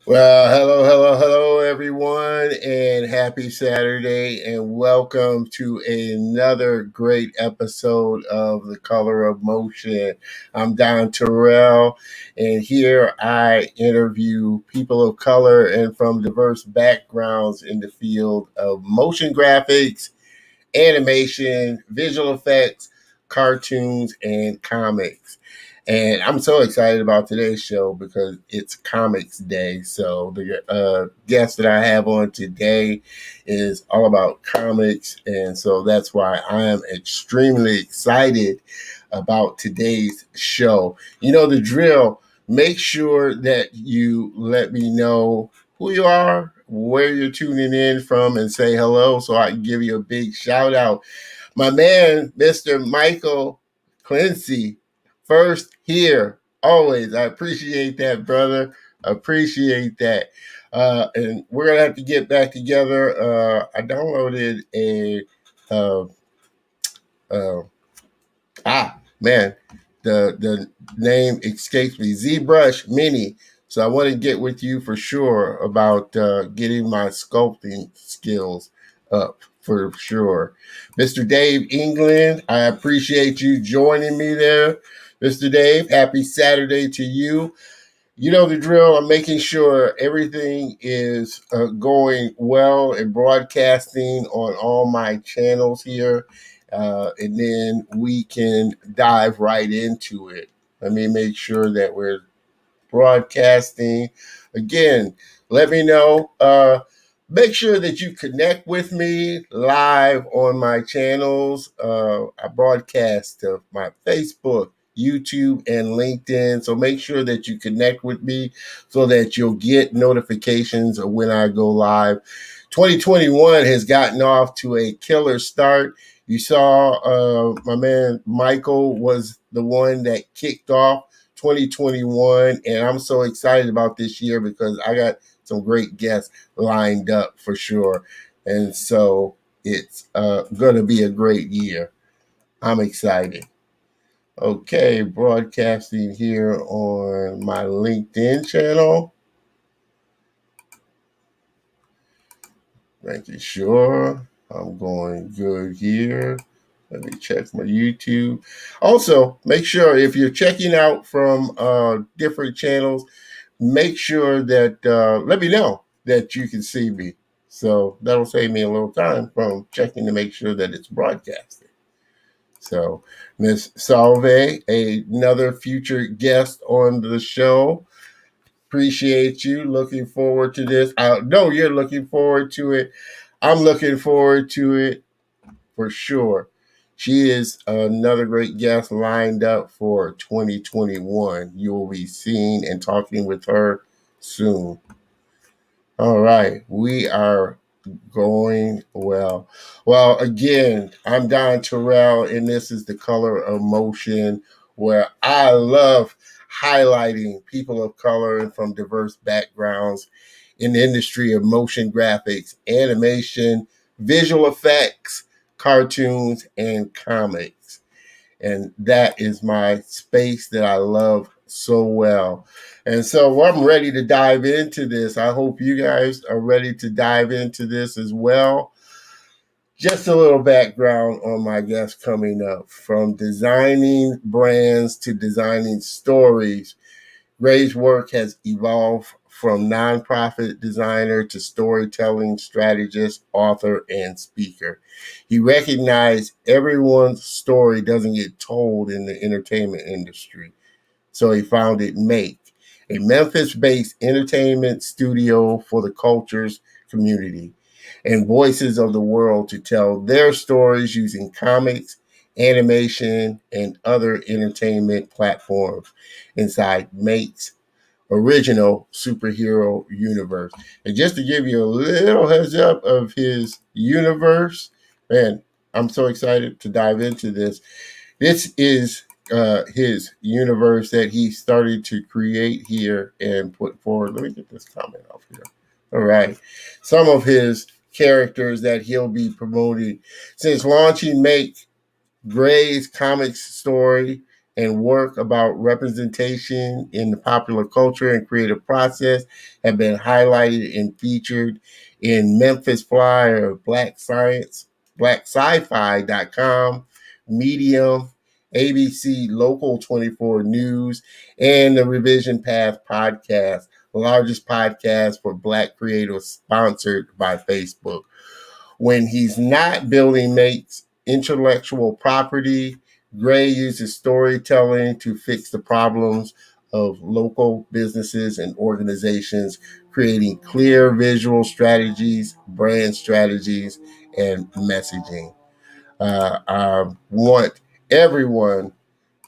Well, hello, everyone, and happy Saturday, and welcome to another great episode of The Color of Motion. I'm Don Terrell, and here I interview people of color and from diverse backgrounds in the field of motion graphics, animation, visual effects, cartoons, and comics. And I'm so excited about today's show because it's Comics Day. So the guest that I have on today is all about comics. And so that's why I am extremely excited about today's show. You know the drill. Make sure that you let me know who you are, where you're tuning in from, and say hello so I can give you a big shout out. My man, Mr. Michael Clancy, first here, always. I appreciate that, brother. Appreciate that. And we're gonna have to get back together. I downloaded a uh, uh, man, the name escapes me. ZBrush Mini. So I want to get with you for sure about getting my sculpting skills up for sure. Mr. Dave England, I appreciate you joining me there. Mr. Dave, happy Saturday to you. You know the drill. I'm making sure everything is going well and broadcasting on all my channels here. And then we can dive right into it. Let me make sure that we're broadcasting. Again, let me know. Make sure that you connect with me live on my channels. I broadcast to my Facebook, YouTube, and LinkedIn. So make sure that you connect with me so that you'll get notifications of when I go live. 2021 has gotten off to a killer start. You saw my man Michael was the one that kicked off 2021, and I'm so excited about this year because I got some great guests lined up for sure. And so it's going to be a great year. I'm excited. Okay, broadcasting here on my LinkedIn channel. Making sure I'm going good here. Let me check my YouTube. Also, make sure if you're checking out from different channels, make sure that let me know that you can see me. So that'll save me a little time from checking to make sure that it's broadcasting. So Miss Salve, another future guest on the show. Appreciate you. Looking forward to this. I know you're looking forward to it. I'm looking forward to it for sure. She is another great guest lined up for 2021. You will be seeing and talking with her soon. All right, we are going well. Well, again, I'm Don Terrell, and this is The Color of Motion, where I love highlighting people of color and from diverse backgrounds in the industry of motion graphics, animation, visual effects, cartoons, and comics. And that is my space that I love so well. And so I'm ready to dive into this. I hope you guys are ready to dive into this as well. Just a little background on my guest coming up. From designing brands to designing stories, Grae's work has evolved from nonprofit designer to storytelling strategist, author, and speaker. He recognized everyone's story doesn't get told in the entertainment industry. So he founded Mayke, a Memphis-based entertainment studio for the cultures community and voices of the world to tell their stories using comics, animation, and other entertainment platforms inside Mayke's original superhero universe. And just to give you a little heads up of his universe, man, I'm so excited to dive into this. This is his universe that he started to create here and put forward. Let me get this comment off here. All right. Some of his characters that he'll be promoting since launching Make Grae's comics story and work about representation in the popular culture and creative process have been highlighted and featured in Memphis Flyer, Black Science, BlackSci-Fi.com, Medium, ABC Local 24 News, and the Revision Path podcast, the largest podcast for Black creators sponsored by Facebook. When he's not building Mayke's intellectual property, Grae uses storytelling to fix the problems of local businesses and organizations, creating clear visual strategies, brand strategies, and messaging. I want everyone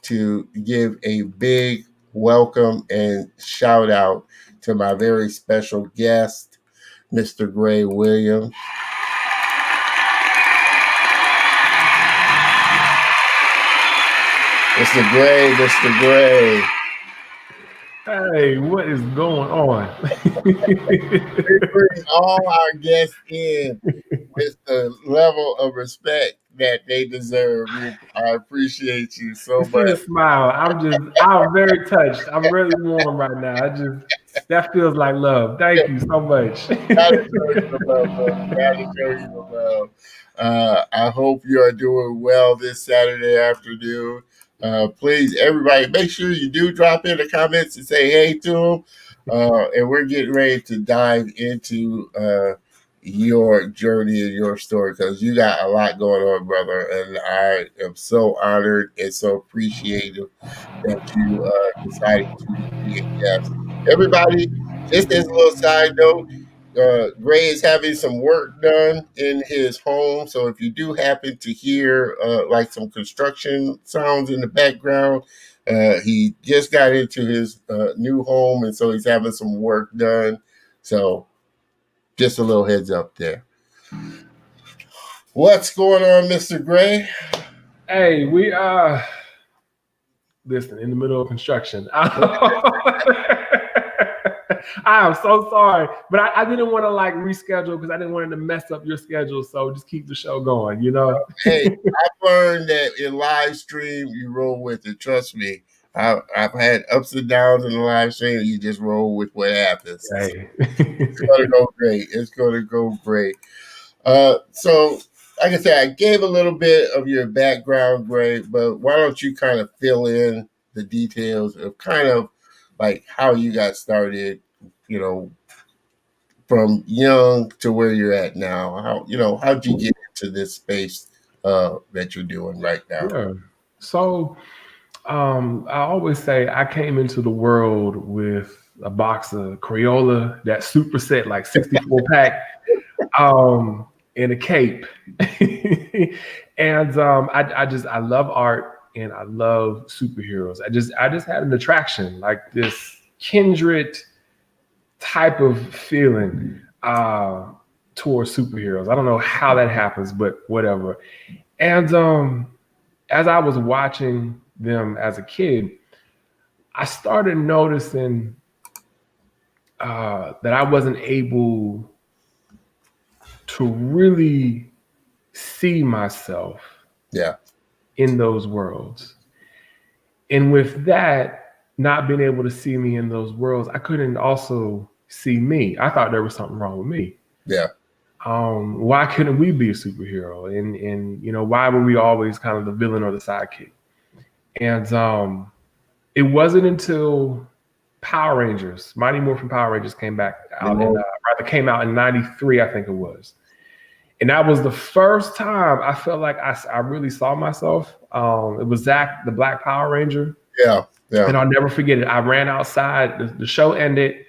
to give a big welcome and shout out to my very special guest, Mr. Grae Williams. Mr. Grae. Hey, what is going on? We bring all our guests in with the level of respect that they deserve. I appreciate you so much. See a smile. I'm very touched. I'm really warm right now. That feels like love. Thank you so much. Gotta show you the love, brother. Gotta show you the love. I hope you are doing well this Saturday afternoon. Please, everybody, make sure you do drop in the comments and say hey to them. And we're getting ready to dive into your journey and your story because you got a lot going on, brother. And I am so honored and so appreciative that you decided to be a guest. Everybody, just as a little side note, Grae is having some work done in his home. So if you do happen to hear like some construction sounds in the background, he just got into his new home. And so he's having some work done. So just a little heads up there. What's going on, Mr. Grae? Hey, we are listen in the middle of construction. I am so sorry, but I didn't want to like reschedule because I didn't want it to mess up your schedule. So just keep the show going, you know. Hey, I've learned that in live stream you roll with it. Trust me, I've had ups and downs in the live stream. You just roll with what happens. Hey. It's gonna go great. It's gonna go great. So, like I said, I gave a little bit of your background, Grae, but why don't you kind of fill in the details of kind of like how you got started, you know, from young to where you're at now. How'd you get into this space that you're doing right now? Yeah. So I always say I came into the world with a box of Crayola, that superset like 64 pack, and a cape. And I love art and I love superheroes. I just had an attraction, like this kindred type of feeling towards superheroes. I don't know how that happens, but whatever. And as I was watching them as a kid, I started noticing that I wasn't able to really see myself in those worlds. And with that, not being able to see me in those worlds, I couldn't also see me. I thought there was something wrong with me. Yeah. Why couldn't we be a superhero? And why were we always kind of the villain or the sidekick? And it wasn't until Power Rangers, Mighty Morphin Power Rangers came out came out in '93, I think it was. And that was the first time I felt like I really saw myself. It was Zach, the Black Power Ranger. Yeah. And I'll never forget it. I ran outside. The show ended.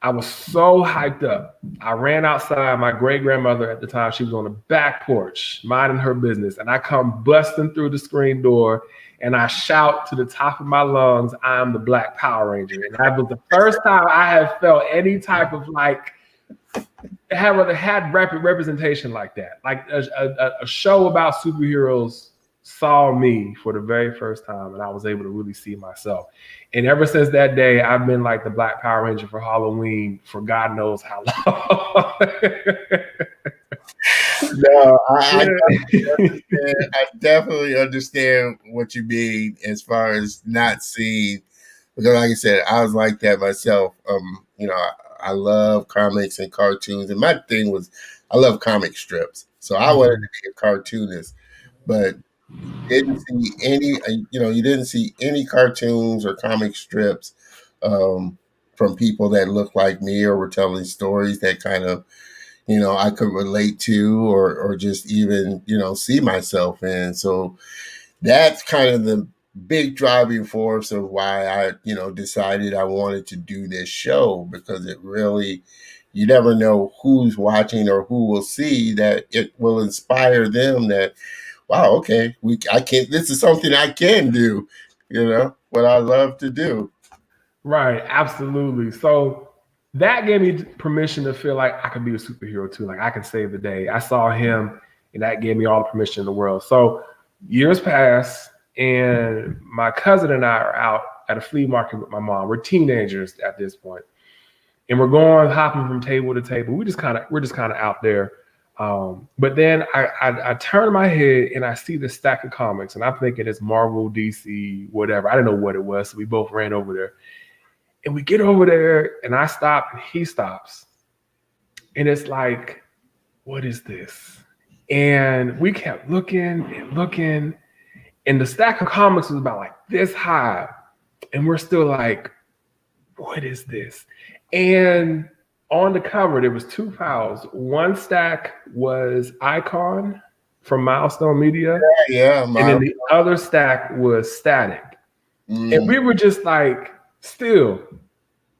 I was so hyped up. I ran outside. My great grandmother at the time, she was on the back porch, minding her business. And I come busting through the screen door and I shout to the top of my lungs, "I'm the Black Power Ranger." And that was the first time I had felt any type of had rapid representation like that. Like a show about superheroes saw me for the very first time, and I was able to really see myself. And ever since that day, I've been like the Black Power Ranger for Halloween for God knows how long. No, Yeah. I definitely understand what you mean as far as not seeing, because like I said, I was like that myself. I love comics and cartoons, and my thing was I love comic strips, so I wanted to be a cartoonist, but didn't see any. You didn't see any cartoons or comic strips from people that looked like me or were telling stories that kind of I could relate to or just even, see myself in. So that's kind of the big driving force of why I, decided I wanted to do this show, because it really, you never know who's watching or who will see that it will inspire them that, wow, okay, this is something I can do, what I love to do. Right, absolutely. So that gave me permission to feel like I could be a superhero too. Like I can save the day. I saw him, and that gave me all the permission in the world. So years pass, and my cousin and I are out at a flea market with my mom. We're teenagers at this point, and we're going hopping from table to table. We're just kind of out there. But then I turn my head and I see the stack of comics, and I'm thinking it's Marvel, DC, whatever. I didn't know what it was, so we both ran over there. And we get over there, and I stop, and he stops. And it's like, what is this? And we kept looking and looking, and the stack of comics was about like this high. And we're still like, what is this? And on the cover, there was two files. One stack was Icon from Milestone Media. Yeah. And then the other stack was Static. And we were just like, still,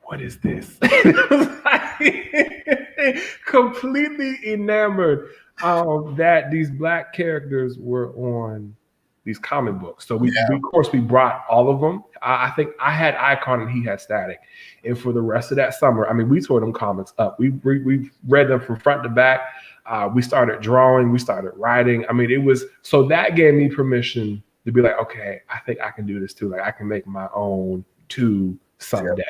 what is this? It was like completely enamored that these Black characters were on these comic books. So we of course we brought all of them. I think I had Icon and he had Static. And for the rest of that summer, I mean, we tore them comics up. We read them from front to back. We started drawing, we started writing. I mean, it was, so that gave me permission to be like, okay, I think I can do this too. Like I can make my own too someday.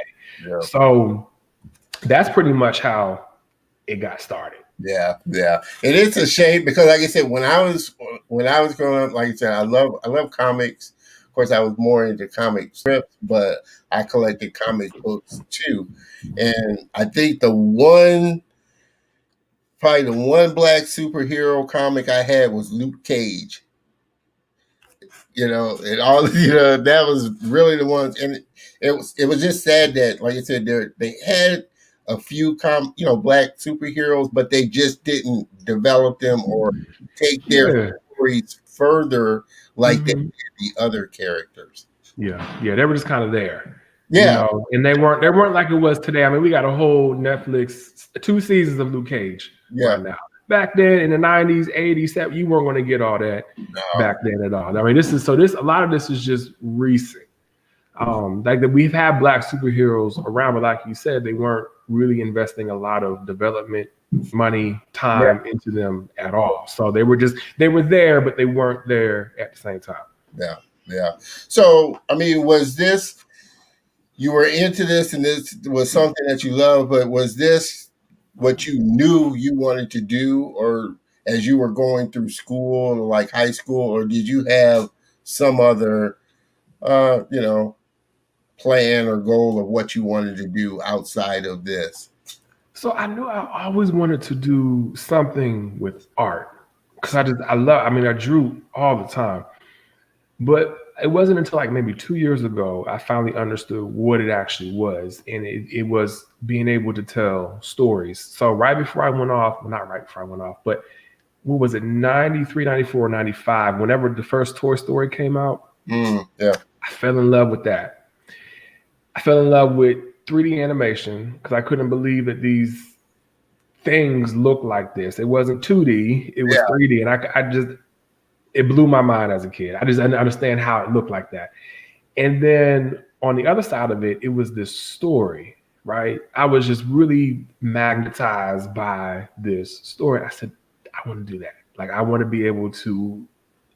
Yeah. So that's pretty much how it got started. Yeah. And it's a shame because, like I said, when I was growing up, like I said, I love comics. Of course, I was more into comic strips, but I collected comic books too. And I think probably the one Black superhero comic I had was Luke Cage. And all that was really the ones, and it was just sad that, like I said, they had a few Black superheroes, but they just didn't develop them or take their stories further like they did the other characters. Yeah, they were just kind of there. Yeah, and they weren't like it was today. I mean, we got a whole Netflix 2 seasons of Luke Cage right now. Back then in the 90s, 80s, you weren't going to get all that back then at all. I mean, a lot of this is just recent. Like that we've had Black superheroes around, but like you said, they weren't really investing a lot of development money, time into them at all. So they were there, but they weren't there at the same time. Yeah. So, I mean, you were into this and this was something that you love, but was this what you knew you wanted to do, or as you were going through school, or like high school, or did you have some other, plan or goal of what you wanted to do outside of this? So I knew I always wanted to do something with art because I drew all the time, but it wasn't until like maybe 2 years ago I finally understood what it actually was, and it was being able to tell stories. So right before I went off, well, not right before I went off, but what was it, 93, 94, 95, whenever the first Toy Story came out, I fell in love with that. I fell in love with 3D animation because I couldn't believe that these things looked like this. It wasn't 2D, it was 3D, and it blew my mind as a kid. I didn't understand how it looked like that. And then on the other side of it, it was this story, right? I was just really magnetized by this story. I said, I want to do that. Like, I want to be able to,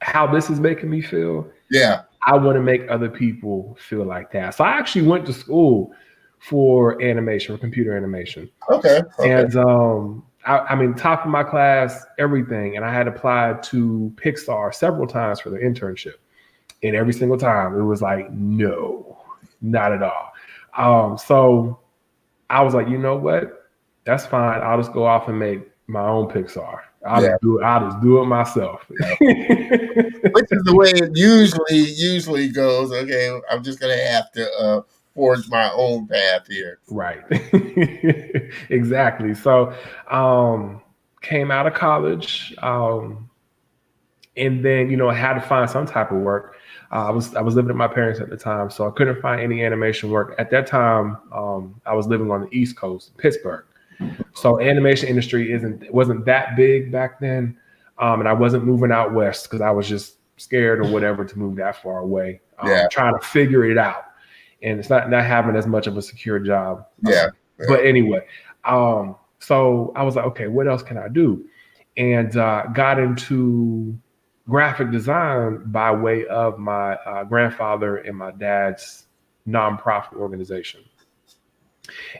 how this is making me feel. Yeah. I want to make other people feel like that. So I actually went to school for animation, for computer animation. Okay. And I mean, top of my class, everything. And I had applied to Pixar several times for the internship. And every single time it was like, no, not at all. So I was like, you know what? That's fine. I'll just go off and make my own Pixar. I'll just do it myself. Yeah. Which is the way it usually goes. Okay, I'm just gonna have to forge my own path here. Right. Exactly. So came out of college, and then I had to find some type of work. I was living with my parents at the time, so I couldn't find any animation work at that time. I was living on the East Coast, Pittsburgh. So animation industry wasn't that big back then, and I wasn't moving out west because I was just scared or whatever to move that far away. Trying to figure it out, and it's not having as much of a secure job. But anyway, so I was like, okay, what else can I do? And got into graphic design by way of my grandfather and my dad's nonprofit organization.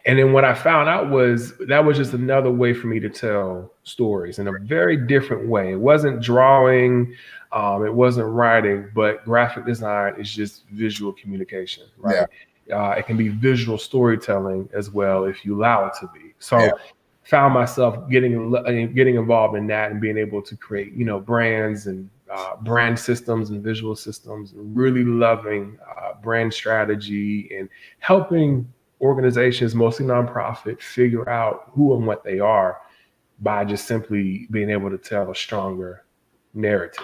And then what I found out was that was just another way for me to tell stories in a very different way. It wasn't drawing, it wasn't writing, but graphic design is just visual communication, right? It can be visual storytelling as well if you allow it to be. So found myself getting involved in that and being able to create, brands and brand systems and visual systems, and really loving brand strategy and helping organizations, mostly nonprofit, figure out who and what they are by just simply being able to tell a stronger narrative.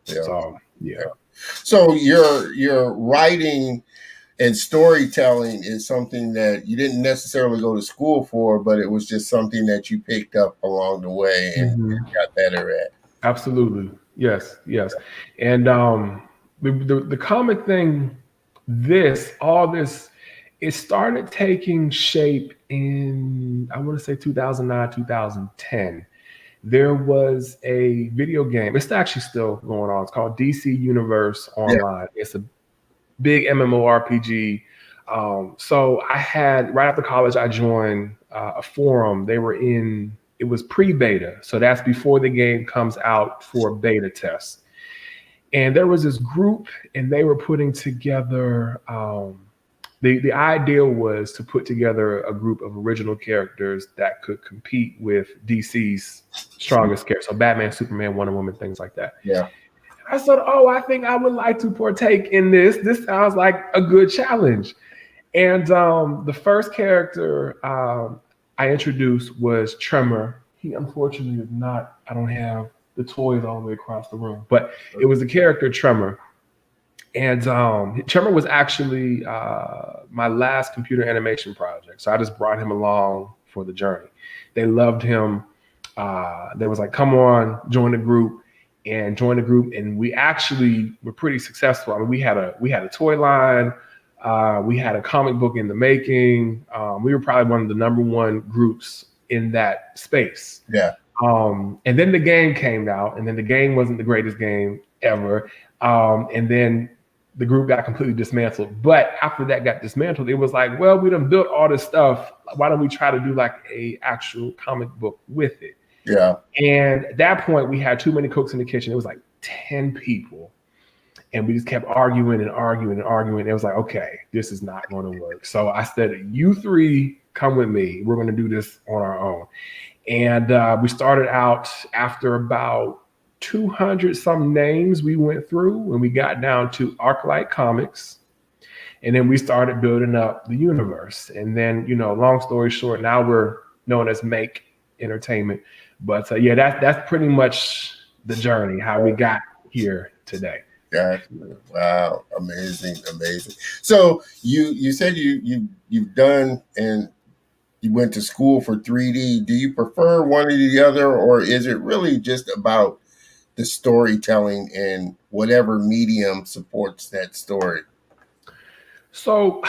So your writing and storytelling is something that you didn't necessarily go to school for, but it was just something that you picked up along the way and got better at. Absolutely. Yes. And the common thing, all this, it started taking shape in, I want to say 2009, 2010. There was a video game. It's actually still going on. It's called DC Universe Online. It's a big MMORPG. So I had, right after college, I joined a forum. It was pre-beta. So that's before the game comes out for beta tests. And there was this group, and they were putting together, the idea was to put together a group of original characters that could compete with DC's strongest characters. So Batman, Superman, Wonder Woman, things like that. I said, I think I would like to partake in this. This sounds like a good challenge. And the first character I introduced was Tremor. He unfortunately is not, I don't have the toys all the way across the room, but it was the character Tremor. And Tremor was actually my last computer animation project. So I just brought him along for the journey. They loved him. They was like, come on, join the group. And we actually were pretty successful. I mean, we had a toy line. We had a comic book in the making. We were probably one of the number one groups in that space. And then the game came out, and then the game wasn't the greatest game ever. And then the group got completely dismantled. But after that got dismantled, it was like, well, we done built all this stuff. Why don't we try to do like a actual comic book with it? And at that point, we had too many cooks in the kitchen. It was like 10 people. And we just kept arguing. It was like, okay, this is not going to work. So I said, you three come with me. We're going to do this on our own. And we started out after about 200 some names we went through, and we got down to Arclight Comics. And then we started building up the universe. And then, long story short, now we're known as Mayke Entertainment. But that's pretty much the journey, how we got here today. Wow, amazing. So you said you've done and you went to school for 3D. Do you prefer one or the other, or is it really just about the storytelling and whatever medium supports that story? So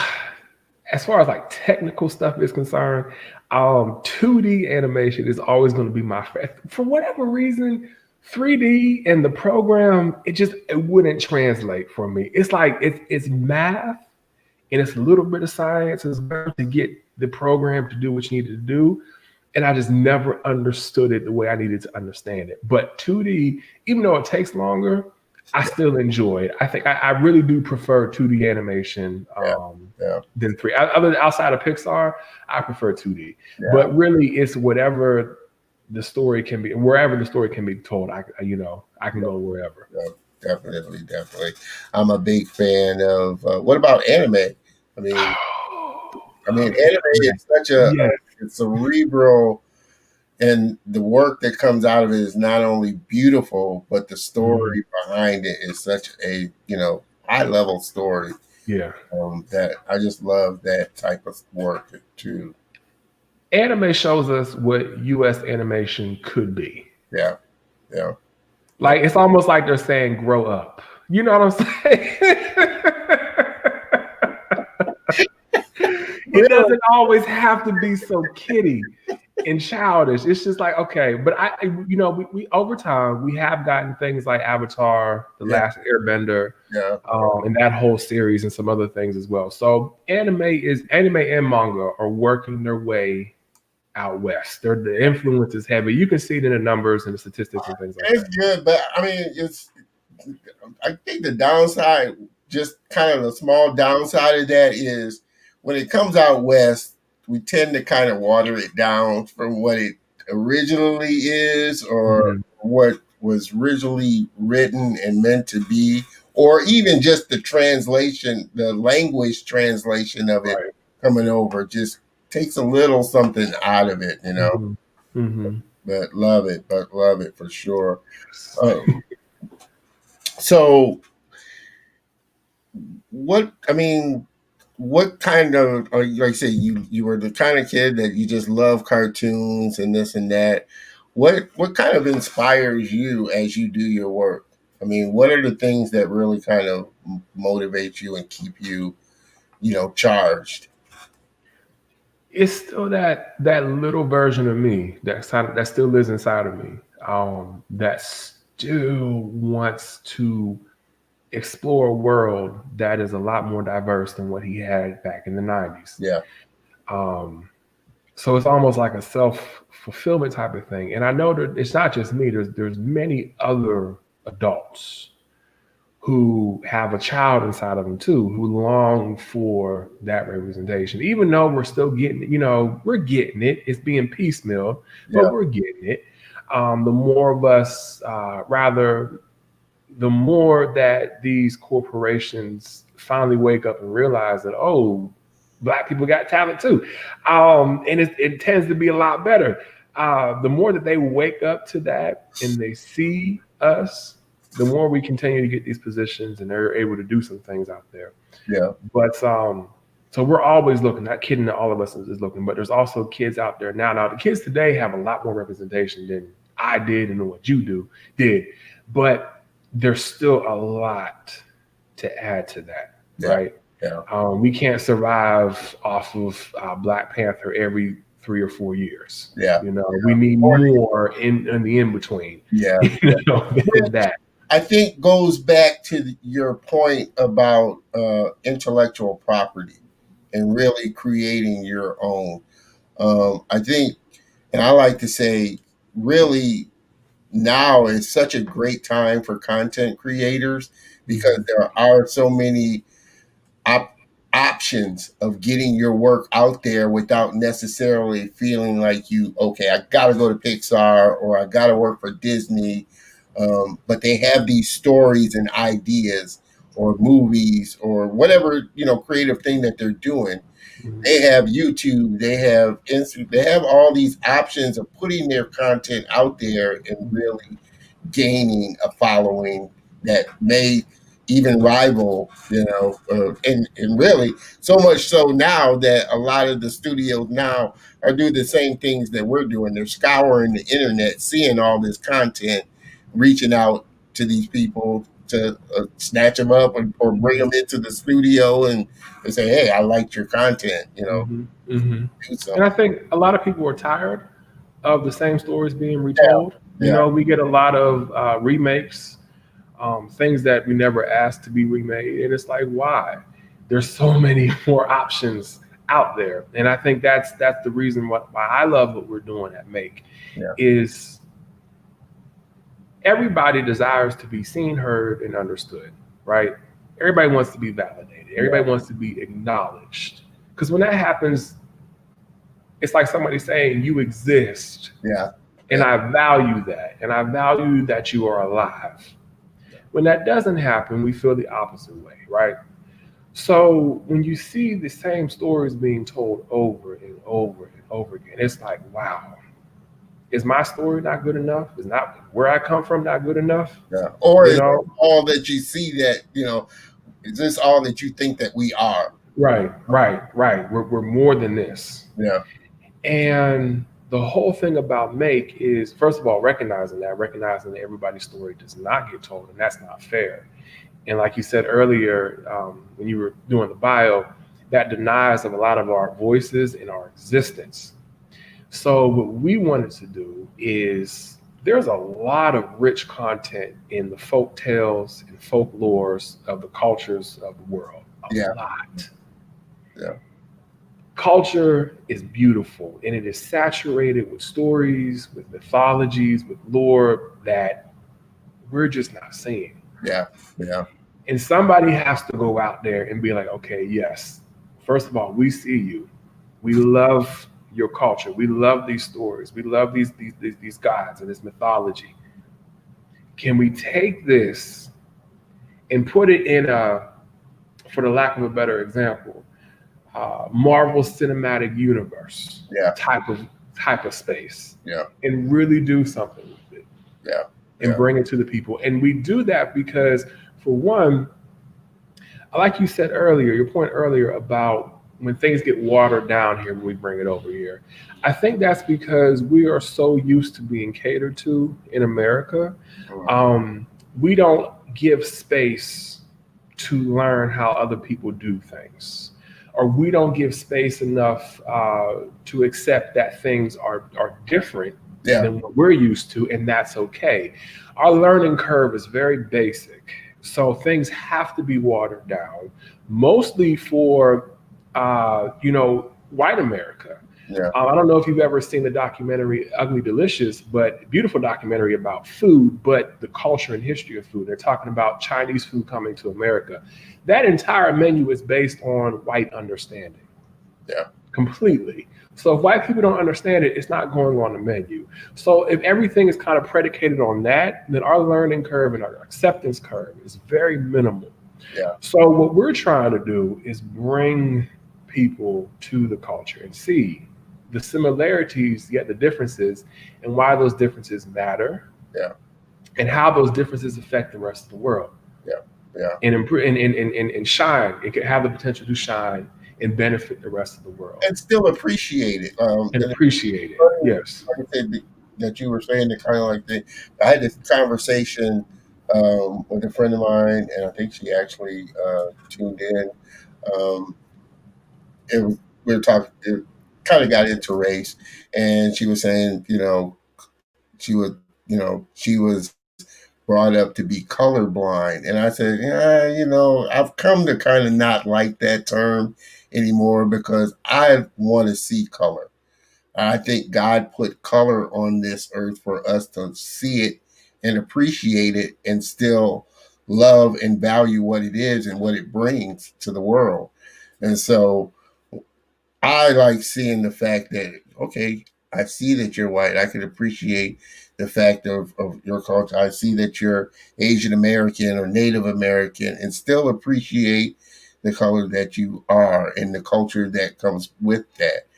as far as like technical stuff is concerned, 2D animation is always going to be my favorite. For whatever reason, 3D and the program, it wouldn't translate for me. It's like it's math and it's a little bit of science as well to get the program to do what you need to do. and I just never understood it the way I needed to understand it. But 2D, even though it takes longer, I still enjoy it. I think I really do prefer 2D animation than 3D. Other outside of Pixar, I prefer 2D. Yeah. But really, it's whatever the story can be, wherever the story can be told. I can go wherever. Yeah, definitely. I'm a big fan of. What about anime? I mean, anime is such a cerebral, and the work that comes out of it is not only beautiful, but the story behind it is such a high level story. Yeah. That I just love that type of work too. Anime shows us what U.S. animation could be. Yeah. Like it's almost like they're saying, "Grow up." You know what I'm saying? It doesn't always have to be so kiddie and childish. It's just like, okay, but we over time we have gotten things like Avatar, The Last Airbender, and that whole series and some other things as well. So anime and manga are working their way out west. The influence is heavy. You can see it in the numbers and the statistics and things like that. It's good, but I mean, I think the downside, just kind of the small downside of that is when it comes out west, we tend to kind of water it down from what it originally is or what was originally written and meant to be, or even just the translation, the language translation of it coming over just takes a little something out of it, But love it for sure. So what kind of, like I say, you were the kind of kid that you just love cartoons and this and that. What kind of inspires you as you do your work? I mean, what are the things that really kind of motivate you and keep you, charged? It's still that little version of me that still lives inside of me, that still wants to explore a world that is a lot more diverse than what he had back in the 90s. Yeah. So it's almost like a self-fulfillment type of thing. And I know that it's not just me. There's many other adults who have a child inside of them too, who long for that representation. Even though we're still getting it, we're getting it. It's being piecemeal, but we're getting it. The more of us, the more that these corporations finally wake up and realize that, oh, Black people got talent too. And it tends to be a lot better. The more that they wake up to that and they see us, the more we continue to get these positions and they're able to do some things out there. Yeah. But so we're always looking. Not kidding that all of us is looking, but there's also kids out there now. Now the kids today have a lot more representation than I did and what you did. But there's still a lot to add to that, right? Yeah. We can't survive off of Black Panther every 3 or 4 years. Yeah. We need more in the in between. Yeah. Than that. I think goes back to your point about intellectual property and really creating your own. I think, and I like to say, really now is such a great time for content creators because there are so many options of getting your work out there without necessarily feeling like I got to go to Pixar or I got to work for Disney. But they have these stories and ideas or movies or whatever, creative thing that they're doing. They have YouTube, they have Instagram, they have all these options of putting their content out there and really gaining a following that may even rival, and really so much so now that a lot of the studios now are doing the same things that we're doing. They're scouring the internet, seeing all this content, reaching out to these people to snatch them up or bring them into the studio and say, hey, I liked your content, And I think a lot of people are tired of the same stories being retold. We get a lot of remakes, things that we never asked to be remade. And it's like, why? There's so many more options out there. And I think that's the reason why I love what we're doing at Make Yeah. is everybody desires to be seen, heard, and understood, right? Everybody wants to be validated. Yeah. Everybody wants to be acknowledged. Because when that happens, it's like somebody saying you exist, Yeah. and I value that, and I value that you are alive. When that doesn't happen, we feel the opposite way, right? So when you see the same stories being told over and over and over again, it's like, wow, is my story not good enough? Is not where I come from not good enough? Yeah. Or You is know? all that you see that, is this all that you think that we are? Right, right, right. We're more than this. Yeah. And the whole thing about Make is, first of all, recognizing that everybody's story does not get told, and that's not fair. And like you said earlier, when you were doing the bio, that denies of a lot of our voices and our existence. So what we wanted to do is there's a lot of rich content in the folk tales and folklores of the cultures of the world. Yeah. A lot. Yeah. Culture is beautiful and it is saturated with stories, with mythologies, with lore that we're just not seeing. Yeah. Yeah. And somebody has to go out there and be like, okay, yes, first of all, we see you. We love your culture. We love these stories. We love these gods and this mythology. Can we take this and put it in a, for the lack of a better example, Marvel Cinematic Universe Yeah. type of space, Yeah. and really do something with it, Yeah. and Yeah. bring it to the people. And we do that because, for one, like you said earlier, your point earlier about when things get watered down here when we bring it over here. I think that's because we are so used to being catered to in America. We don't give space to learn how other people do things, or we don't give space enough to accept that things are different Yeah. than what we're used to, and that's okay. Our learning curve is very basic, so things have to be watered down, mostly for white America. Yeah. I don't know if you've ever seen the documentary Ugly Delicious, but beautiful documentary about food, but the culture and history of food. They're talking about Chinese food coming to America. That entire menu is based on white understanding. Yeah. Completely. So if white people don't understand it, it's not going on the menu. So if everything is kind of predicated on that, then our learning curve and our acceptance curve is very minimal. Yeah. So what we're trying to do is bring people to the culture and see the similarities, yet the differences, and why those differences matter. Yeah. And how those differences affect the rest of the world. Yeah. Yeah. And improve and shine. It could have the potential to shine and benefit the rest of the world. And still appreciate it. And appreciate it. Yes. Like I said, that you were saying, that kind of like that. I had this conversation with a friend of mine, and I think she actually tuned in. We were talking. It kind of got into race, and she was saying, she was brought up to be colorblind, and I said, yeah, I've come to kind of not like that term anymore because I want to see color. I think God put color on this earth for us to see it and appreciate it and still love and value what it is and what it brings to the world. And so I like seeing the fact that, okay, I see that you're white. I can appreciate the fact of your culture. I see that you're Asian American or Native American and still appreciate the color that you are and the culture that comes with that.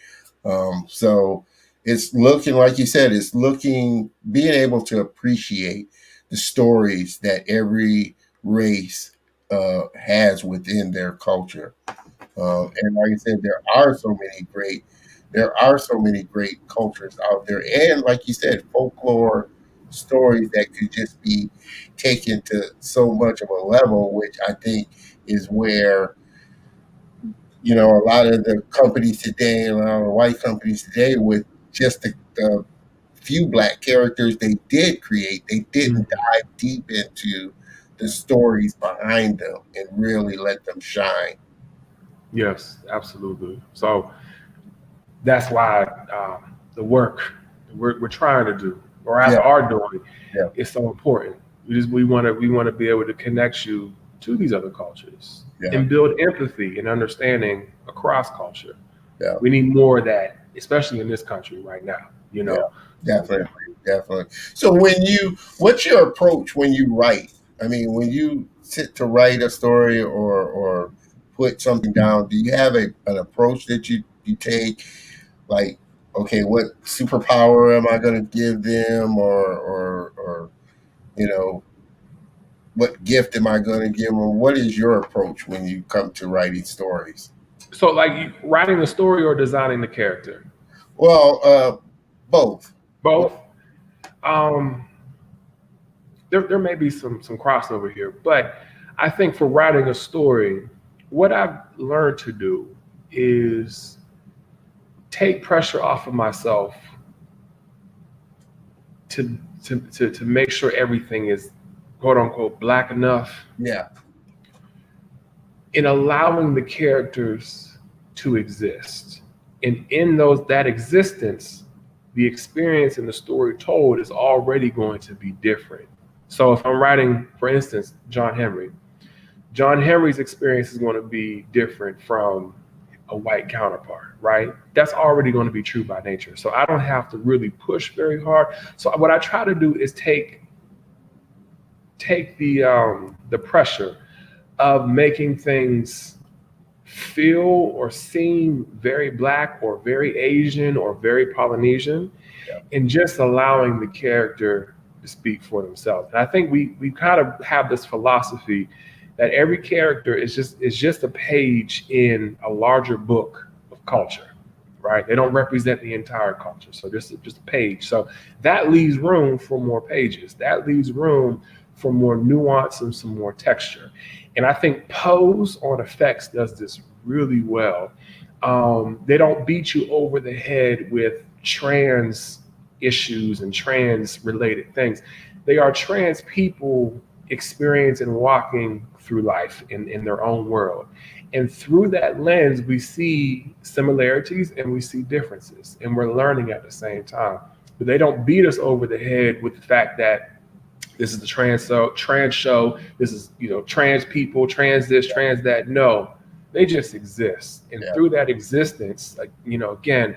So it's looking, like you said, being able to appreciate the stories that every race has within their culture. And like I said, there are so many great cultures out there. And like you said, folklore stories that could just be taken to so much of a level, which I think is where a lot of the companies today, a lot of the white companies today, with just the few black characters they did create, they didn't dive deep into the stories behind them and really let them shine. Yes, absolutely. So that's why the work we're trying to do, or rather Yeah, are doing, yeah, is so important. We want to be able to connect you to these other cultures yeah, and build empathy and understanding across culture. yeah, We need more of that, especially in this country right now. You yeah. know. So Definitely, yeah. definitely. So what's your approach when you write? I mean, when you sit to write a story or put something down, do you have an approach that you take? Like, okay, what superpower am I going to give them, or you know, what gift am I going to give them? What is your approach when you come to writing stories? So like writing the story or designing the character, Well, both. both. Um, there may be some crossover here, but I think for writing a story, what I've learned to do is take pressure off of myself to make sure everything is quote unquote black enough, Yeah, in allowing the characters to exist. And in that existence, the experience and the story told is already going to be different. So if I'm writing, for instance, John Henry's experience is going to be different from a white counterpart, right? That's already going to be true by nature. So I don't have to really push very hard. So what I try to do is take the pressure of making things feel or seem very black or very Asian or very Polynesian, yeah, and just allowing the character to speak for themselves. And I think we kind of have this philosophy that every character is just a page in a larger book of culture, right? They don't represent the entire culture, so just a page. So that leaves room for more pages. That leaves room for more nuance and some more texture. And I think Pose on Effects does this really well. They don't beat you over the head with trans issues and trans related things. They are trans people experiencing and walking through life in their own world. And through that lens, we see similarities and we see differences, and we're learning at the same time. But they don't beat us over the head with the fact that this is the trans show. This is trans people, trans this, trans that. No, they just exist, and yeah, through that existence, like again,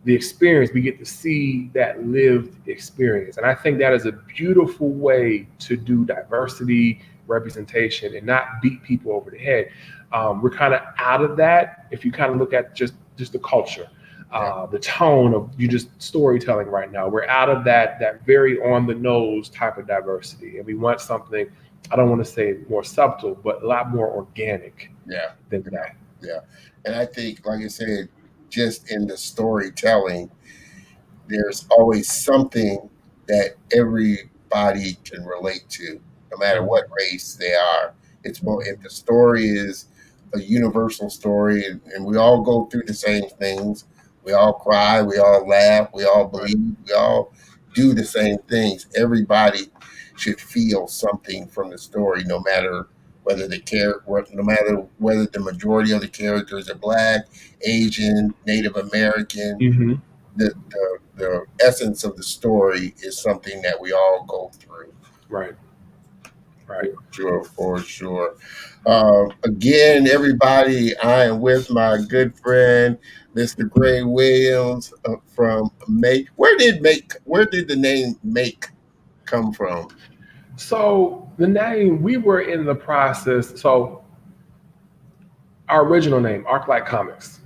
the experience we get to see that lived experience, and I think that is a beautiful way to do diversity representation and not beat people over the head. We're kind of out of that if you kind of look at just the culture, yeah, the tone of you just storytelling right now. We're out of that very on the nose type of diversity, and we want something. I don't want to say more subtle, but a lot more organic yeah, than yeah, that. yeah. And I think, like I said, just in the storytelling, there's always something that everybody can relate to, no matter what Mhm. race they are. It's more if the story is a universal story, and we all go through the same things. We all cry, we all laugh, we all Right. bleed, we all do the same things. Everybody should feel something from the story, no matter no matter whether the majority of the characters are black, Asian, Native American. Hmm. The essence of the story is something that we all go through. Right. Right. For sure, for sure. Again, everybody, I am with my good friend, Mr. Grae Williams from Make. Where did the name Make come from? So the name, we were in the process. So our original name, Arclight Comics.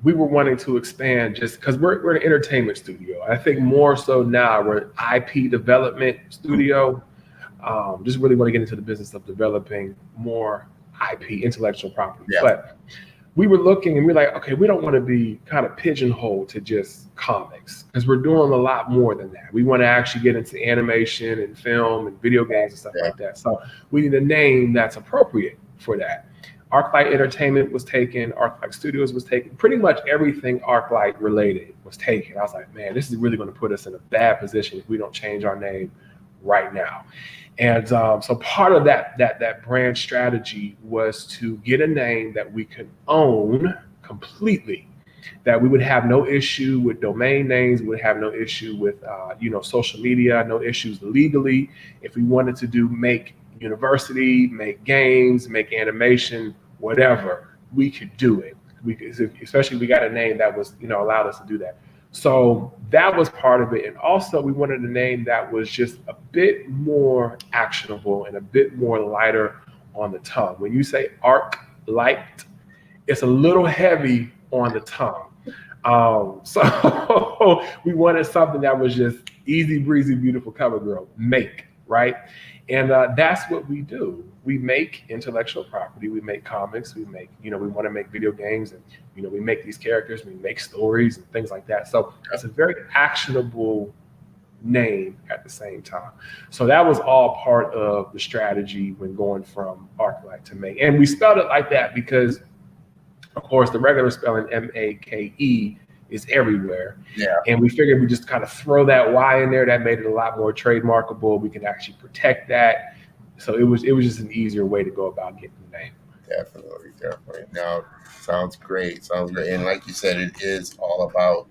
We were wanting to expand just because we're an entertainment studio. I think more so now we're an IP development studio. Just really want to get into the business of developing more IP, intellectual property. Yeah, But we were looking and we're like, okay, we don't want to be kind of pigeonholed to just comics because we're doing a lot more than that. We want to actually get into animation and film and video games and stuff yeah, like that. So we need a name that's appropriate for that. Arclight Entertainment was taken, Arclight Studios was taken, pretty much everything Arclight related was taken. I was like, man, this is really going to put us in a bad position if we don't change our name right now. And so part of that brand strategy was to get a name that we could own completely, that we would have no issue with domain names, we would have no issue with social media, no issues legally. If we wanted to do Make University, make games, make animation, whatever, we could do it. We could, especially we got a name that was allowed us to do that. So that was part of it. And also we wanted a name that was just a bit more actionable and a bit more lighter on the tongue. When you say arc light, it's a little heavy on the tongue. So we wanted something that was just easy breezy, beautiful cover girl, Mayke, right? And that's what we do. We make intellectual property. We make comics. We make, we want to make video games, and we make these characters. We make stories and things like that. So it's a very actionable name at the same time. So that was all part of the strategy when going from ArcLight to Mayke. And we spelled it like that because, of course, the regular spelling Make is everywhere. Yeah. And we figured we just kind of throw that Y in there. That made it a lot more trademarkable. We can actually protect that. So it was just an easier way to go about getting the name. Definitely. No, sounds great. And like you said, it is all about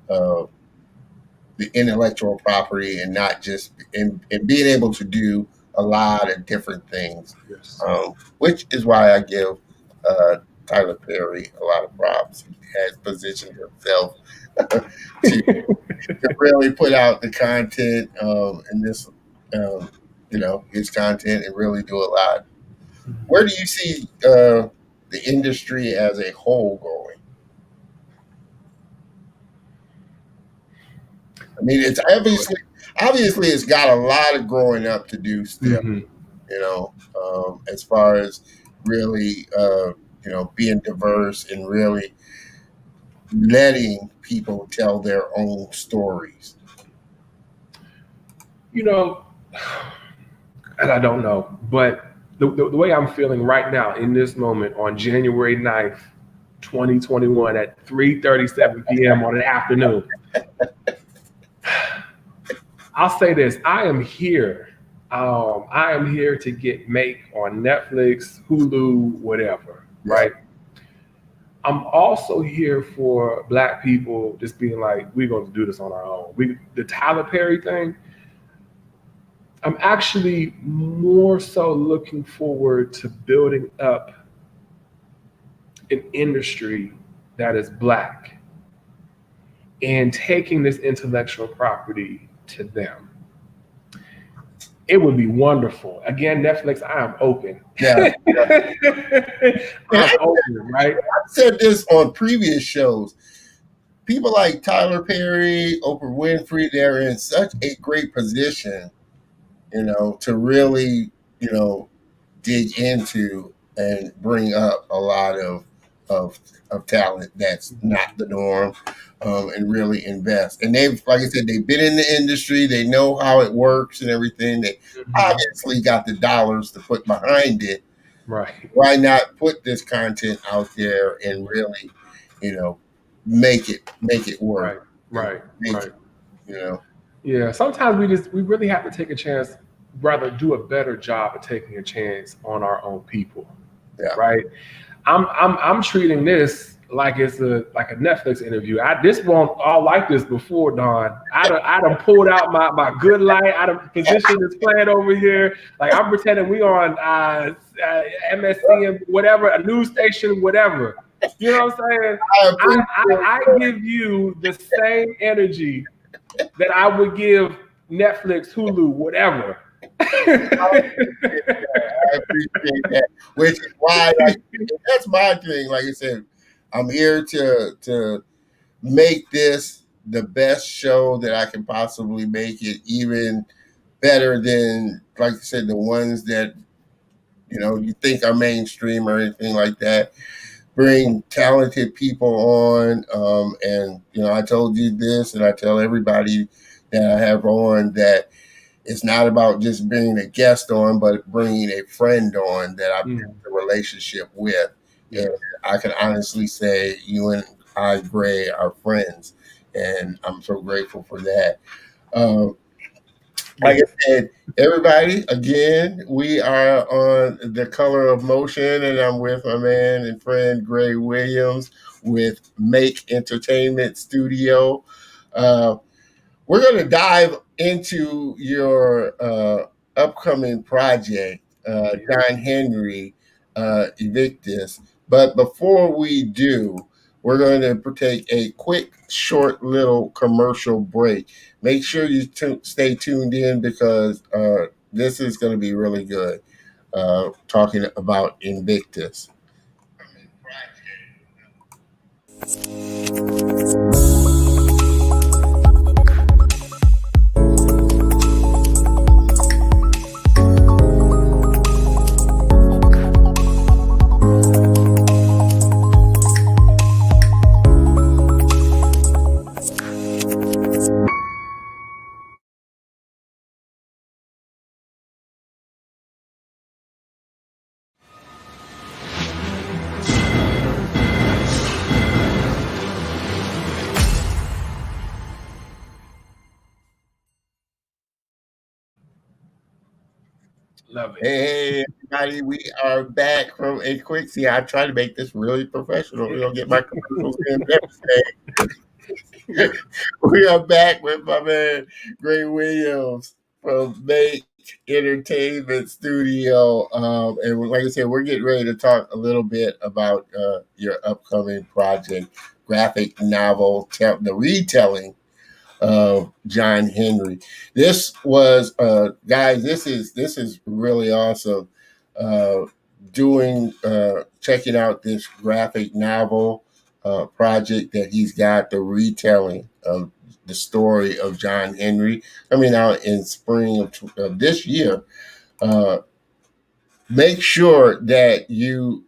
the intellectual property, and not just and being able to do a lot of different things. Yes. Which is why I give Tyler Perry a lot of props. He has positioned himself to really put out the content and this, his content, and really do a lot. Where do you see the industry as a whole going? I mean, it's obviously it's got a lot of growing up to do still. As far as really being diverse and really letting people tell their own stories. And I don't know, but the way I'm feeling right now in this moment on January 9th, 2021 at 3:37 p.m. on an afternoon, I'll say this: I am here. I am here to get Mayke on Netflix, Hulu, whatever, right? I'm also here for Black people just being like, we're going to do this on our own. The Tyler Perry thing, I'm actually more so looking forward to building up an industry that is Black and taking this intellectual property to them. It would be wonderful. Again, Netflix, I am open. Yeah. I'm open, right? I've said this on previous shows. People like Tyler Perry, Oprah Winfrey, they're in such a great position, to really, dig into and bring up a lot of talent that's not the norm, and really invest. And they've, like I said, they've been in the industry. They know how it works and everything. They obviously got the dollars to put behind it. Right. Why not put this content out there and really, make it work? Right. Yeah. Sometimes we really have to take a chance, rather do a better job of taking a chance on our own people. Yeah. Right. I'm treating this like it's a Netflix interview. This won't all like this before, Don. I done pulled out my good light. I done positioned this plan over here. Like I'm pretending we on MSC and whatever, a news station, whatever. You know what I'm saying? I give you the same energy that I would give Netflix, Hulu, whatever. I appreciate that. Which is why that's my thing. Like I said, I'm here to make this the best show that I can possibly make it, even better than, like I said, the ones that you think are mainstream or anything like that. Bring talented people on, and I told you this, and I tell everybody that I have on that it's not about just being a guest on, but bringing a friend on that I've built a relationship with. Yeah. And I can honestly say you and I, Grae, are friends, and I'm so grateful for that. like I said, everybody, again, we are on The Color of Motion, and I'm with my man and friend Grae Williams with Mayke Entertainment Studio. Uh, we're going to dive into your upcoming project, John Henry Evictus. But before we do, we're going to take a quick, short, little commercial break. Make sure you stay tuned in because this is going to be really good. Talking about Invictus. Love it. Hey, everybody, we are back from a quick. See, I try to make this really professional. We don't get my commercials in everything. We are back with my man, Grae Williams from Mayke Entertainment Studio. And like I said, we're getting ready to talk a little bit about your upcoming project, graphic novel, the retelling of John Henry. This was guys, this is really awesome. Uh, checking out this graphic novel project that he's got, the retelling of the story of John Henry, coming out in spring of this year. Uh, Make sure that you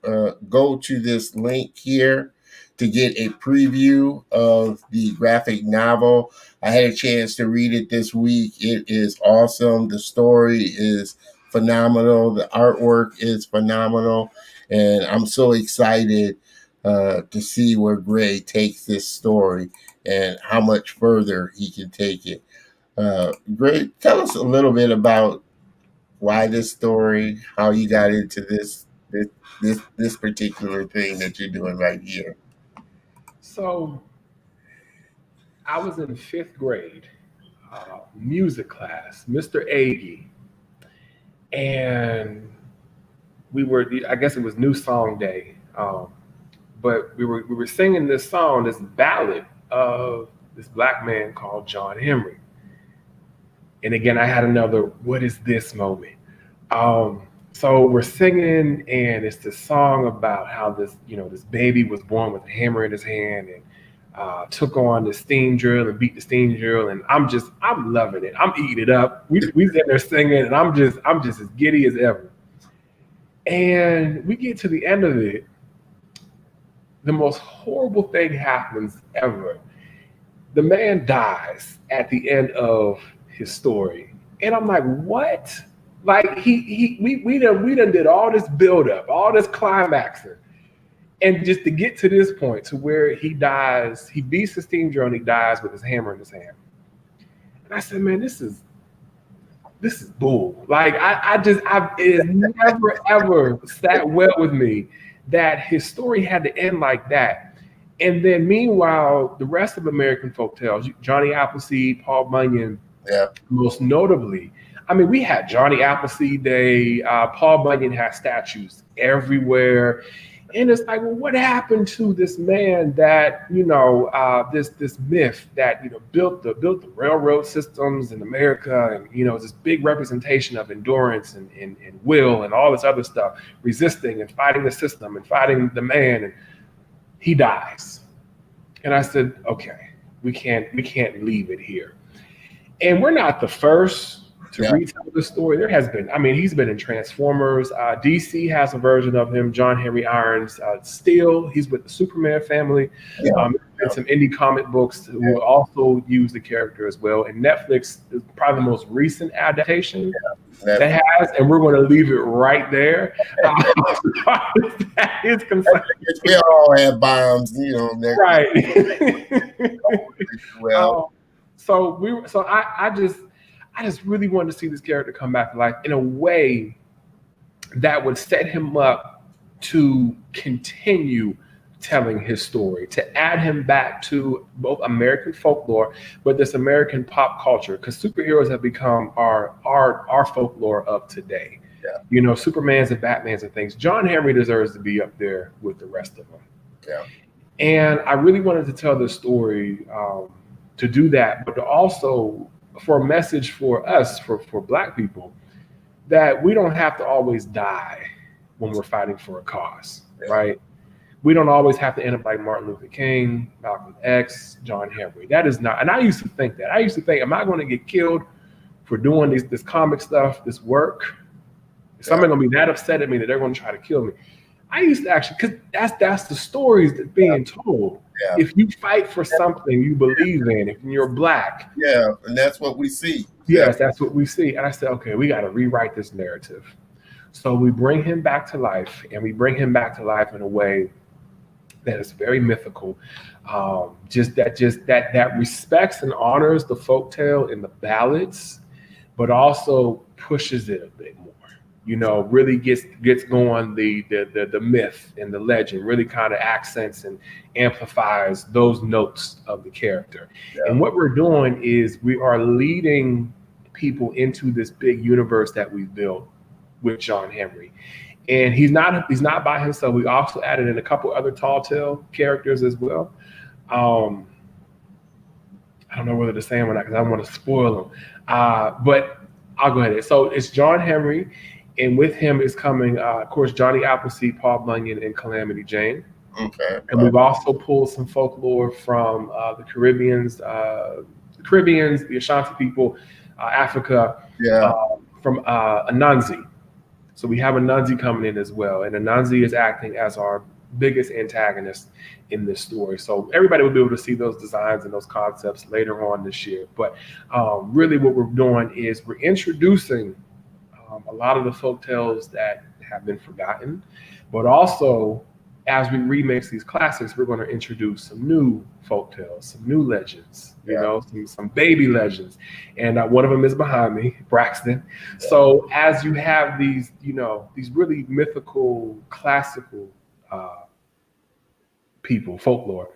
go to this link here to get a preview of the graphic novel. I had a chance to read it this week. It is awesome. The story is phenomenal. The artwork is phenomenal. And I'm so excited to see where Grae takes this story and how much further he can take it. Grae, tell us a little bit about why this story, how you got into this particular thing that you're doing right here. So I was in fifth grade, music class, Mr. Agee, and we were, I guess it was New Song Day, but we were singing this song, this ballad of this black man called John Henry. And again, I had another "what is this" moment. So we're singing, and it's this song about how this baby was born with a hammer in his hand and took on the steam drill and beat the steam drill, and I'm loving it. I'm eating it up. We sitting there singing, and I'm just as giddy as ever. And we get to the end of it. The most horrible thing happens ever. The man dies at the end of his story, and I'm like, what? Like we done did all this buildup, all this climaxing, and just to get to this point to where he dies, he beats the steam drill and he dies with his hammer in his hand. And I said, man, this is bull. Like it never ever sat well with me that his story had to end like that. And then meanwhile, the rest of American folk tales, Johnny Appleseed, Paul Bunyan, most notably, I mean, we had Johnny Appleseed Day. Paul Bunyan has statues everywhere. And it's like, well, what happened to this man that, this myth that, built the railroad systems in America and, this big representation of endurance and will and all this other stuff, resisting and fighting the system and fighting the man. And he dies. And I said, okay, we can't leave it here. And we're not the first to retell the story. There has been, he's been in Transformers. DC has a version of him, John Henry Irons. Still, he's with the Superman family. And some indie comic books who also use the character as well. And Netflix is probably the most recent adaptation that has, and we're going to leave it right there. That is concerned. We all have bombs, right. well. So I I just really wanted to see this character come back to life in a way that would set him up to continue telling his story, to add him back to both American folklore, but this American pop culture, because superheroes have become our folklore of today. Yeah. You know, Supermans and Batmans and things. John Henry deserves to be up there with the rest of them. Yeah. And I really wanted to tell this story, to do that, but to also for a message for us, for Black people, that we don't have to always die when we're fighting for a cause, right? We don't always have to end up like Martin Luther King, Malcolm X, John Henry. That is not, and I used to think that. I used to think, am I going to get killed for doing this comic stuff, this work? Is somebody going to be that upset at me that they're going to try to kill me? I used to actually, because that's the stories that's being told. Yeah. If you fight for something you believe in, if you're Black. Yeah, and that's what we see. Yes, that's what we see. And I said, okay, we got to rewrite this narrative. So we bring him back to life, and we bring him back to life in a way that is very mythical. That respects and honors the folktale and the ballads, but also pushes it a bit more. You know, really gets going the myth and the legend, really kind of accents and amplifies those notes of the character. Yeah. And what we're doing is we are leading people into this big universe that we've built with John Henry. And he's not by himself. We also added in a couple other tall tale characters as well. I don't know whether to say them or not because I don't want to spoil them. But I'll go ahead. So it's John Henry. And with him is coming, of course, Johnny Appleseed, Paul Bunyan, and Calamity Jane. Okay. And we've also pulled some folklore from the Caribbean, the Ashanti people, Africa, from Anansi. So we have Anansi coming in as well. And Anansi is acting as our biggest antagonist in this story. So everybody will be able to see those designs and those concepts later on this year. But really what we're doing is we're introducing a lot of the folktales that have been forgotten, but also as we remix these classics, we're going to introduce some new folktales, some new legends, you know, some baby legends. And one of them is behind me, Braxton. Yeah. So as you have these, you know, these really mythical, classical people, folklore,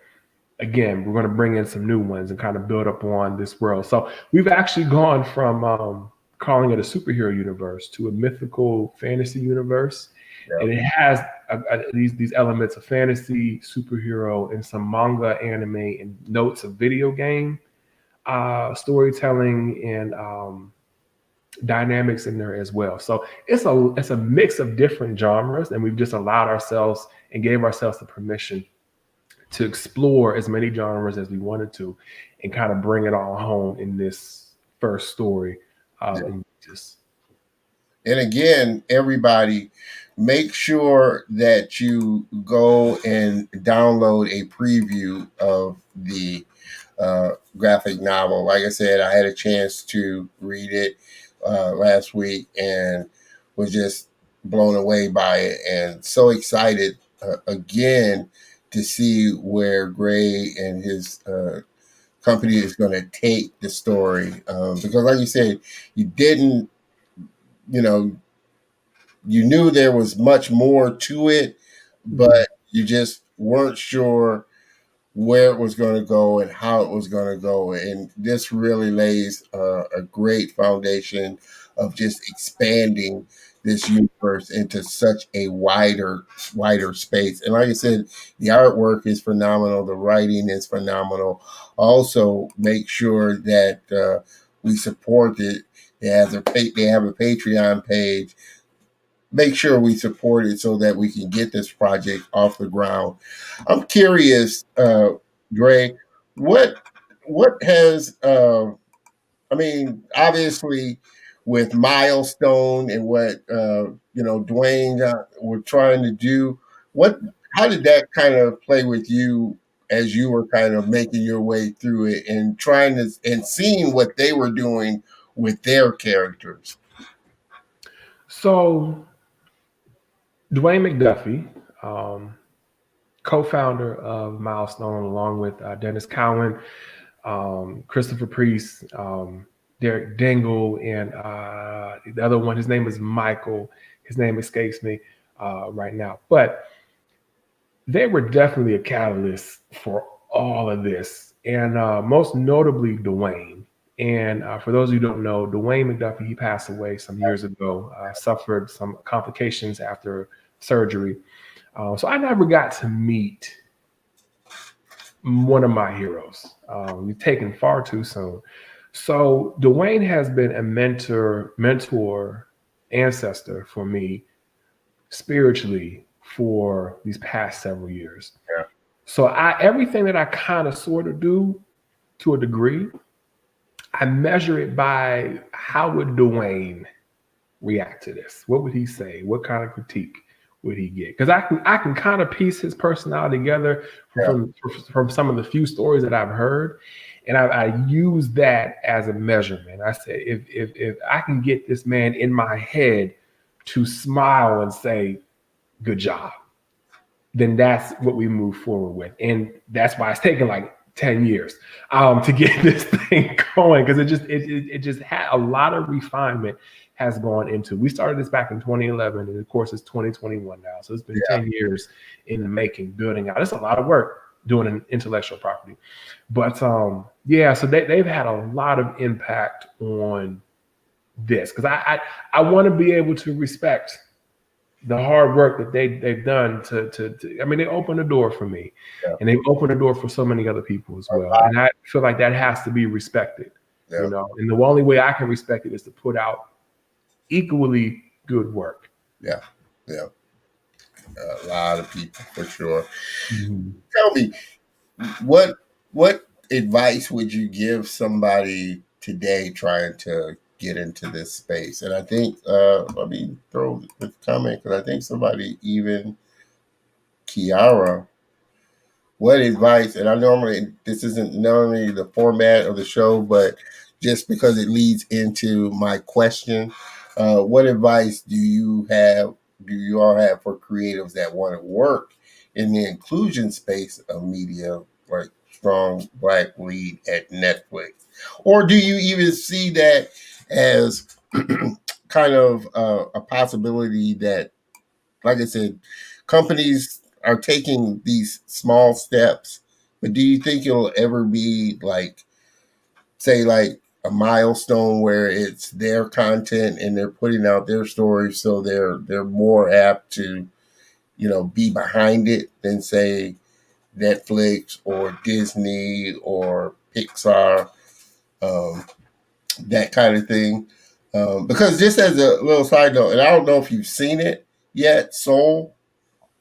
again, we're going to bring in some new ones and kind of build up on this world. So we've actually gone from calling it a superhero universe to a mythical fantasy universe. Yeah. And it has these elements of fantasy, superhero, and some manga, anime, and notes of video game storytelling and dynamics in there as well. So it's a mix of different genres, and we've just allowed ourselves and gave ourselves the permission to explore as many genres as we wanted to and kind of bring it all home in this first story. And again, everybody, make sure that you go and download a preview of the graphic novel. Like I said, I had a chance to read it last week and was just blown away by it and so excited again to see where Grae and his company is going to take the story, because like you said, you didn't, you know, you knew there was much more to it, but you just weren't sure where it was going to go and how it was going to go. And this really lays a great foundation of just expanding this universe into such a wider space. And like I said, the artwork is phenomenal. The writing is phenomenal. Also, make sure that we support it. They have a Patreon page. Make sure we support it so that we can get this project off the ground. I'm curious, Grae, what has I mean, obviously with Milestone and what Dwayne were trying to do, how did that kind of play with you as you were kind of making your way through it and trying to and seeing what they were doing with their characters? So Dwayne McDuffie, co-founder of Milestone, along with Dennis Cowan, Christopher Priest, Derek Dingle, and the other one, his name is Michael. His name escapes me right now. But they were definitely a catalyst for all of this. And most notably, Dwayne. And for those who don't know, Dwayne McDuffie, he passed away some years ago, suffered some complications after surgery. So I never got to meet one of my heroes. We've taken far too soon. So Dwayne has been a mentor, ancestor for me spiritually for these past several years. Yeah. So everything that I kind of sort of do to a degree, I measure it by how would Dwayne react to this? What would he say? What kind of critique would he get? Because I can kind of piece his personality together from some of the few stories that I've heard, and I use that as a measurement. I say if I can get this man in my head to smile and say good job, then that's what we move forward with, and that's why it's taken like 10 years to get this thing going, because it just had a lot of refinement has gone into. We started this back in 2011, and of course it's 2021 now, so it's been 10 years in the making, building out. It's a lot of work doing an intellectual property, but so they've had a lot of impact on this, because I want to be able to respect the hard work that they've done to I mean, they opened the door for me, and they've opened the door for so many other people as well. And I feel like that has to be respected, you know, and the only way I can respect it is to put out equally good work. Yeah. A lot of people for sure. Tell me, what advice would you give somebody today trying to get into this space? And I think let me throw this comment, because I think somebody, even Kiara, what advice, and I normally, this isn't normally the format of the show, but just because it leads into my question, what advice do you all have for creatives that want to work in the inclusion space of media, like strong Black lead at Netflix? Or do you even see that as kind of a possibility that, like I said, companies are taking these small steps, but do you think it'll ever be like, say, like a milestone where it's their content and they're putting out their stories, so they're more apt to, you know, be behind it than, say, Netflix or Disney or Pixar, that kind of thing? Because just as a little side note, and I don't know if you've seen it yet, Soul.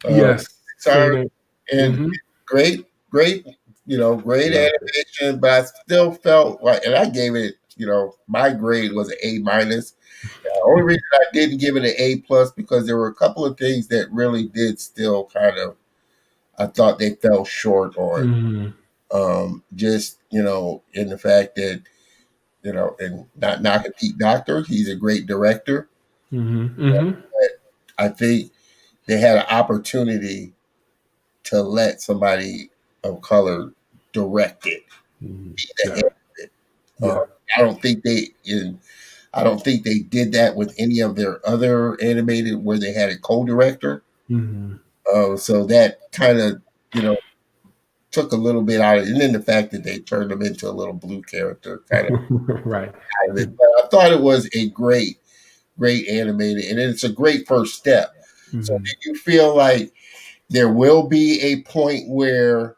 Yes, Pixar, seen it. and great, great animation, but I still felt like, and I gave it, my grade was an A-minus. The only reason I didn't give it an A+ because there were a couple of things that really did still kind of, I thought they fell short on. Just, in the fact that, and not knocking Pete Docter, he's a great director. But I think they had an opportunity to let somebody of color direct it. I don't think they did that with any of their other animated where they had a co-director. So that kind of, took a little bit out of it. And then the fact that they turned him into a little blue character kind of right. Out of it. But I thought it was a great animated, and it's a great first step. So do you feel like there will be a point where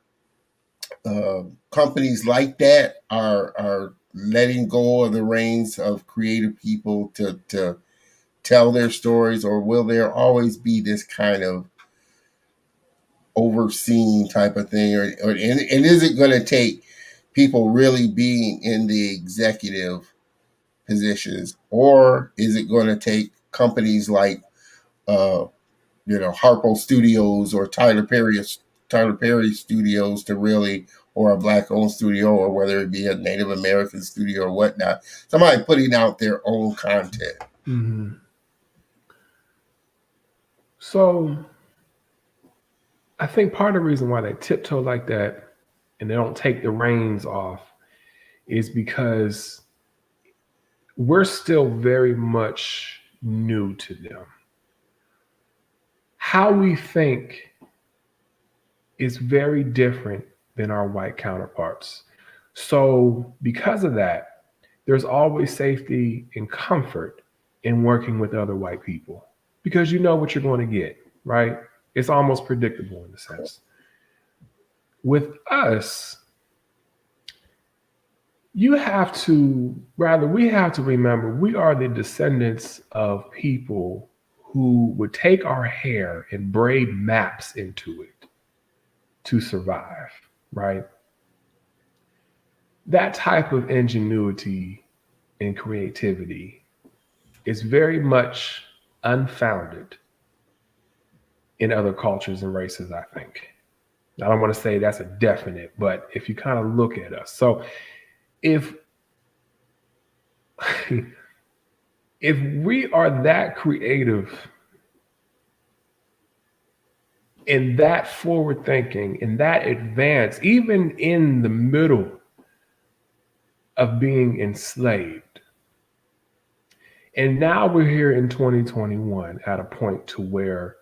companies like that are letting go of the reins of creative people to tell their stories, or will there always be this kind of overseeing type of thing, and is it going to take people really being in the executive positions, or is it going to take companies like Harpo Studios or Tyler Perry Studios to really, or a Black-owned studio, or whether it be a Native American studio or whatnot, somebody putting out their own content? So I think part of the reason why they tiptoe like that and they don't take the reins off is because we're still very much new to them. How we think is very different than our white counterparts. So because of that, there's always safety and comfort in working with other white people because you know what you're going to get, right? It's almost predictable in a sense. With us, we have to remember we are the descendants of people who would take our hair and braid maps into it to survive, right? That type of ingenuity and creativity is very much unfounded in other cultures and races, I think. I don't want to say that's a definite, but if you kind of look at us. So if we are that creative and that forward thinking and that advanced, even in the middle of being enslaved, and now we're here in 2021 at a point to where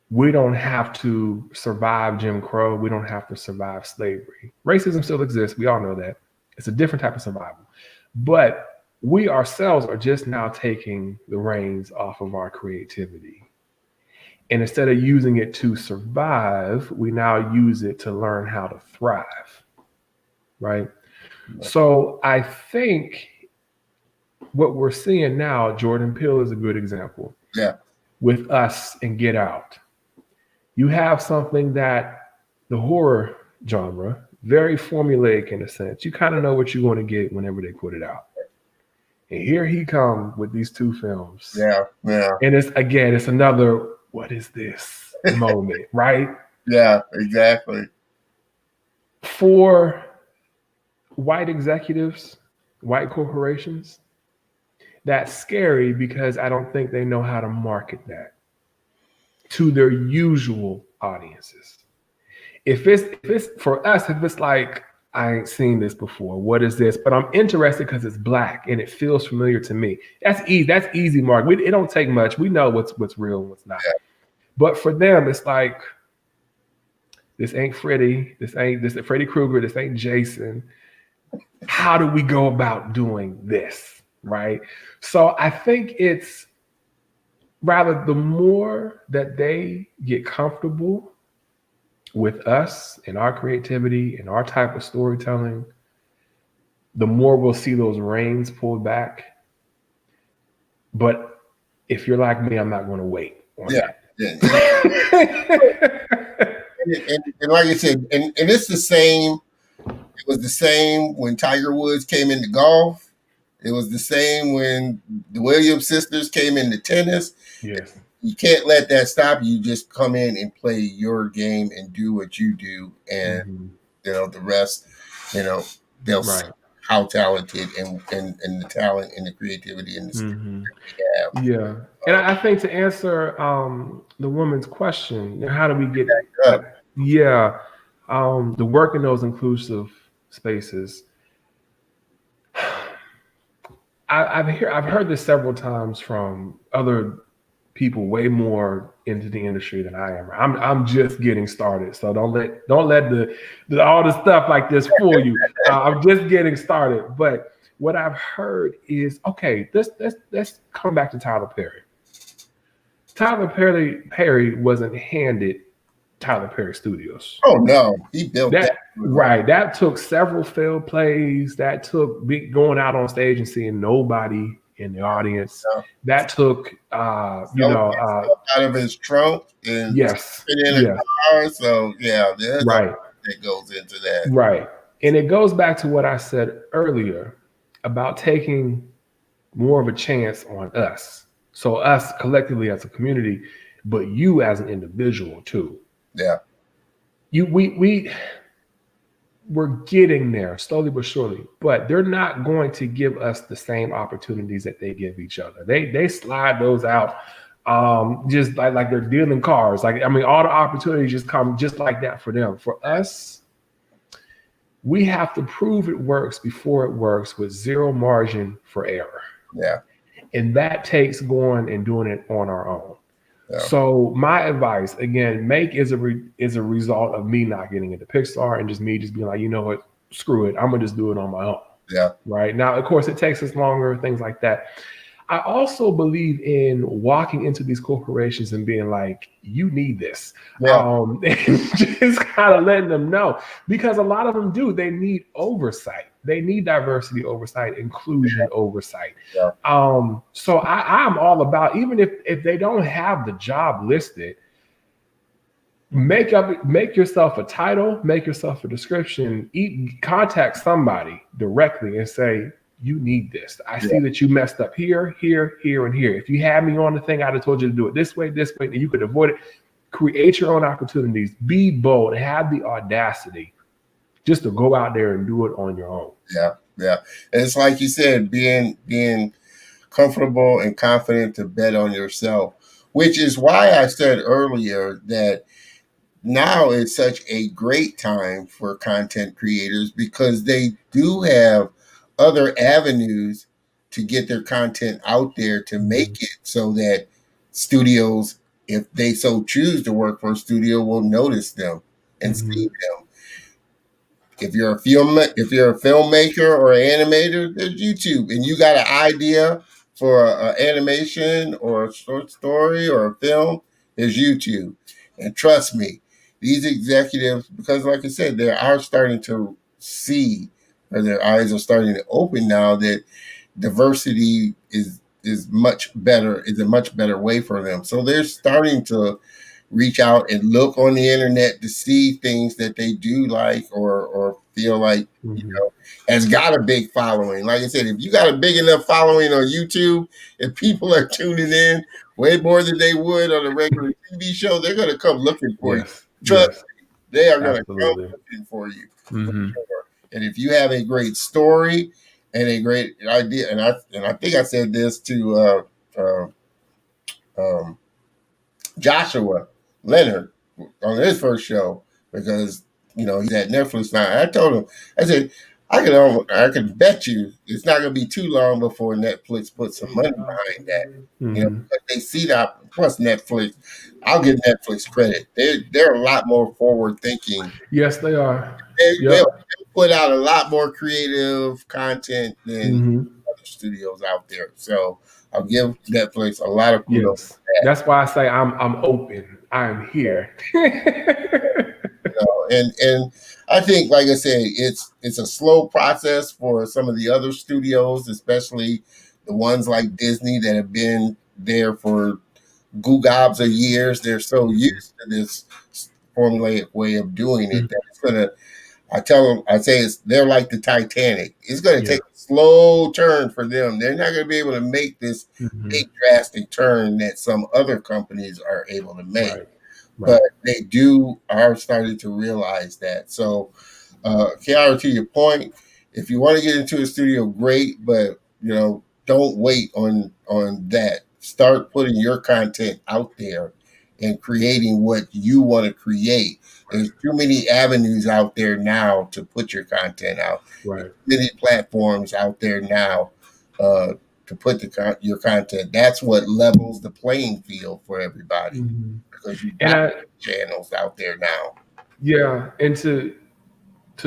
we don't have to survive Jim Crow. We don't have to survive slavery. Racism still exists. We all know that. It's a different type of survival. But we ourselves are just now taking the reins off of our creativity. And instead of using it to survive, we now use it to learn how to thrive, right? So I think what we're seeing now, Jordan Peele is a good example. Yeah. With Us and Get Out. You have something that the horror genre, very formulaic in a sense. You kind of know what you're going to get whenever they put it out. And here he comes with these two films. Yeah. And it's another, what is this moment, right? Yeah, exactly. For white executives, white corporations, that's scary because I don't think they know how to market that to their usual audiences. If it's for us, if it's like, I ain't seen this before, what is this? But I'm interested because it's Black and it feels familiar to me. That's easy, Mark. It don't take much. We know what's real and what's not. Yeah. But for them, it's like, this ain't Freddy, this ain't Freddy Krueger, this ain't Jason. How do we go about doing this, right? So I think it's rather the more that they get comfortable with us and our creativity and our type of storytelling, the more we'll see those reins pulled back. But if you're like me, I'm not going to wait on that. And like I said, and it's the same. It was the same when Tiger Woods came into golf. It was the same when the Williams sisters came into tennis. Yes. You can't let that stop you. Just come in and play your game and do what you do. And, the rest, they'll see how talented and the talent and the creativity and the skill we have. Yeah. And I think to answer the woman's question, how do we get the work in those inclusive spaces? I've heard this several times from other people way more into the industry than I am. I'm just getting started, so don't let the all the stuff like this fool you. I'm just getting started. But what I've heard is, okay, let's come back to Tyler Perry. Tyler Perry wasn't handed Tyler Perry Studios. Oh no, he built that. Right. That took several failed plays. That took going out on stage and seeing nobody in the audience. Yeah. That took out of his trunk and in a car. So there's right that goes into that. Right. And it goes back to what I said earlier about taking more of a chance on us. So us collectively as a community, but you as an individual too. Yeah. We're getting there slowly but surely, but they're not going to give us the same opportunities that they give each other. They slide those out just like they're dealing cards. All the opportunities just come just like that for them. For us, we have to prove it works before it works with zero margin for error. Yeah. And that takes going and doing it on our own. Yeah. So my advice, again, Mayke is a result of me not getting into Pixar and just me just being like, you know what, screw it, I'm gonna just do it on my own. Yeah. Right now, of course, it takes us longer, things like that. I also believe in walking into these corporations and being like, you need this. Yeah. And just kind of letting them know, because a lot of them do. They need oversight. They need diversity oversight, inclusion oversight. Yeah. So I'm all about, even if they don't have the job listed, make yourself a title, make yourself a description, contact somebody directly and say, you need this. I see that you messed up here, here, here, and here. If you had me on the thing, I'd have told you to do it this way, and you could avoid it. Create your own opportunities. Be bold. Have the audacity just to go out there and do it on your own. Yeah. Yeah. And it's like you said, being comfortable and confident to bet on yourself, which is why I said earlier that now is such a great time for content creators, because they do have other avenues to get their content out there, to make it so that studios, if they so choose to work for a studio, will notice them and see them. If you're a filmmaker or an animator, there's YouTube, and you got an idea for an animation or a short story or a film, there's YouTube. And trust me, these executives, because like I said, they are starting to see, or their eyes are starting to open now, that diversity is a much better way for them. So they're starting to reach out and look on the internet to see things that they do like, or feel like, has got a big following. Like I said, if you got a big enough following on YouTube, if people are tuning in way more than they would on a regular TV show, they're going to come looking for you. Trust me, they are going to come looking for you. For sure. And if you have a great story and a great idea, and I think I said this to Joshua Leonard on his first show, because he's at Netflix now. I told him, I said, I could bet you it's not going to be too long before Netflix puts some money behind that. Because they see that. Plus Netflix, I'll give Netflix credit. They're a lot more forward thinking. Yes, they are. They'll put out a lot more creative content than other studios out there. So I'll give Netflix a lot of kudos. Yes. That's why I say I'm open. I'm here. And I think, like I said, it's a slow process for some of the other studios, especially the ones like Disney that have been there for gobs of years. They're so used to this formulaic way of doing it that it's gonna. I say they're like the Titanic. It's going to take a slow turn for them. They're not going to be able to make this big drastic turn that some other companies are able to make. Right. But they are starting to realize that. So, Kiara, to your point, if you want to get into a studio, great, but don't wait on that. Start putting your content out there and creating what you want to create. There's too many avenues out there now to put your content out. Right. There's many platforms out there now to put your content. That's what levels the playing field for everybody, because you've got channels out there now. Yeah, and to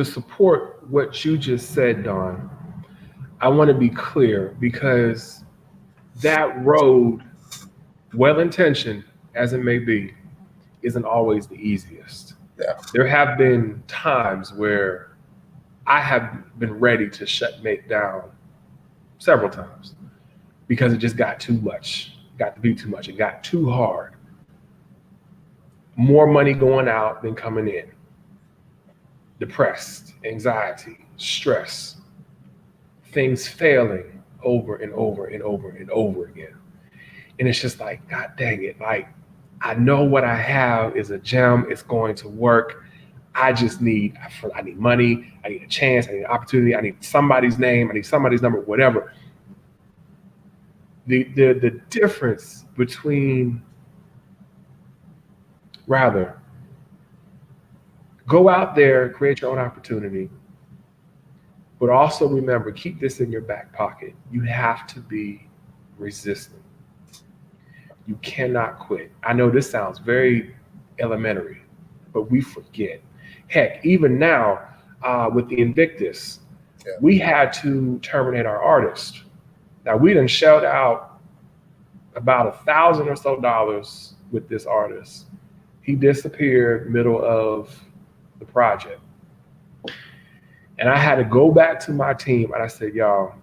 support what you just said, Don, I want to be clear, because that road, well-intentioned as it may be, isn't always the easiest. Yeah. There have been times where I have been ready to shut Mayke down several times because it just got too much, got to be too much. It got too hard. More money going out than coming in. Depressed, anxiety, stress, things failing over and over and over and over again. And it's just like, God dang it. Like, I know what I have is a gem. It's going to work. I need money. I need a chance. I need an opportunity. I need somebody's name. I need somebody's number, whatever. The difference between, rather, go out there, create your own opportunity, But also remember, keep this in your back pocket. You have to be resistant. You cannot quit. I know this sounds very elementary, but we forget. Heck, even now with the Invictus, Yeah. we had to terminate our artist. Now we done shelled out about $1,000 or so with this artist. He disappeared middle of the project. And I had to go back to my team and I said, y'all,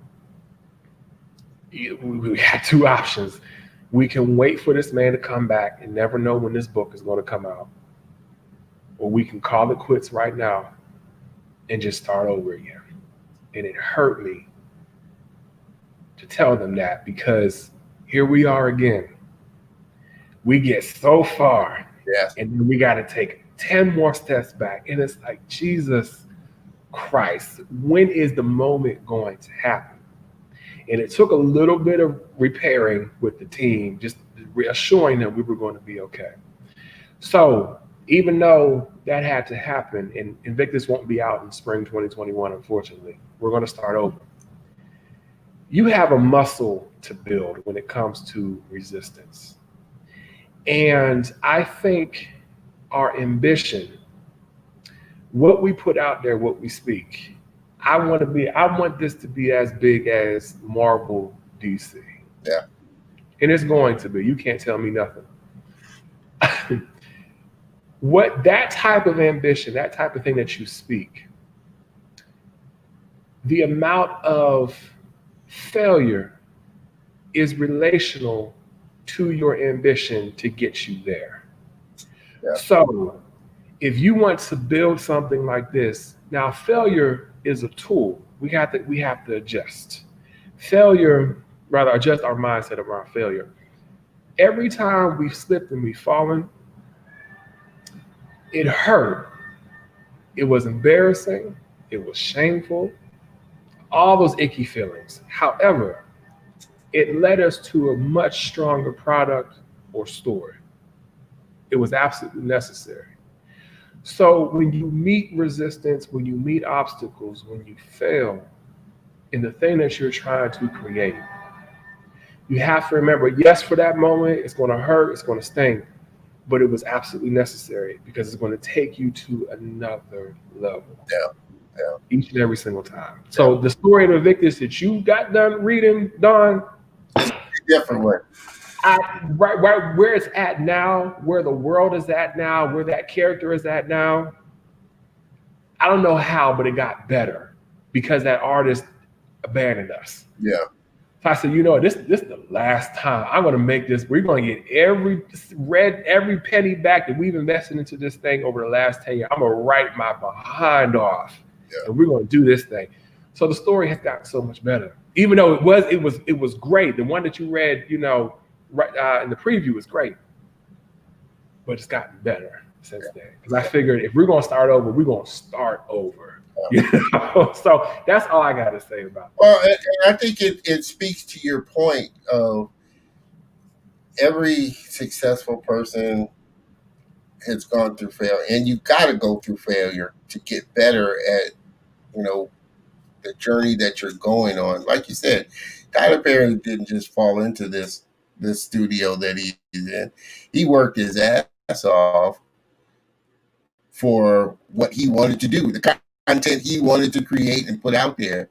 we had two options. We can wait for this man to come back and never know when this book is going to come out. Or we can call it quits right now and just start over again. And it hurt me to tell them that, because here we are again. We get so far, Yes. and then we got to take 10 more steps back. And it's like, Jesus Christ, when is the moment going to happen? And it took a little bit of repairing with the team, just reassuring them we were going to be okay. So even though that had to happen, and Invictus won't be out in spring 2021, unfortunately, we're going to start over. You have a muscle to build when it comes to resistance. And I think our ambition, what we put out there, what we speak, I want this to be as big as Marvel DC. Yeah. And it's going to be. You can't tell me nothing. What that type of ambition, that type of thing that you speak, the amount of failure is relational to your ambition to get you there. Yeah. So if you want to build something like this, now failure is a tool. We have to adjust. Adjust our mindset around failure. Every time we've slipped and we've fallen, it hurt. It was embarrassing. It was shameful. All those icky feelings. However, it led us to a much stronger product or story. It was absolutely necessary. So when you meet resistance, when you meet obstacles, when you fail in the thing that you're trying to create, you have to remember, yes, for that moment, it's going to hurt, it's going to sting, but it was absolutely necessary because it's going to take you to another level. Yeah. Yeah. Each and every single time. So the story of Invictus that you got done reading, Don, it's a different way. Right where it's at now, where the world is at now, where that character is at now, I don't know how, but it got better because that artist abandoned us. Yeah. So I said, this is the last time I'm going to make this. We're going to get every penny back that we've invested into this thing over the last 10 years. I'm going to write my behind off. Yeah. And we're going to do this thing. So the story has gotten so much better, even though it was great. The one that you read, right in the preview was great, but it's gotten better since then. Because I figured if we're going to start over, we're going to start over. Yeah. So that's all I got to say about it. Well, and I think it speaks to your point of every successful person has gone through failure, and you got to go through failure to get better at the journey that you're going on. Like you said, Tyler Perry didn't just fall into this studio that he's in. He worked his ass off for what he wanted to do, the content he wanted to create and put out there.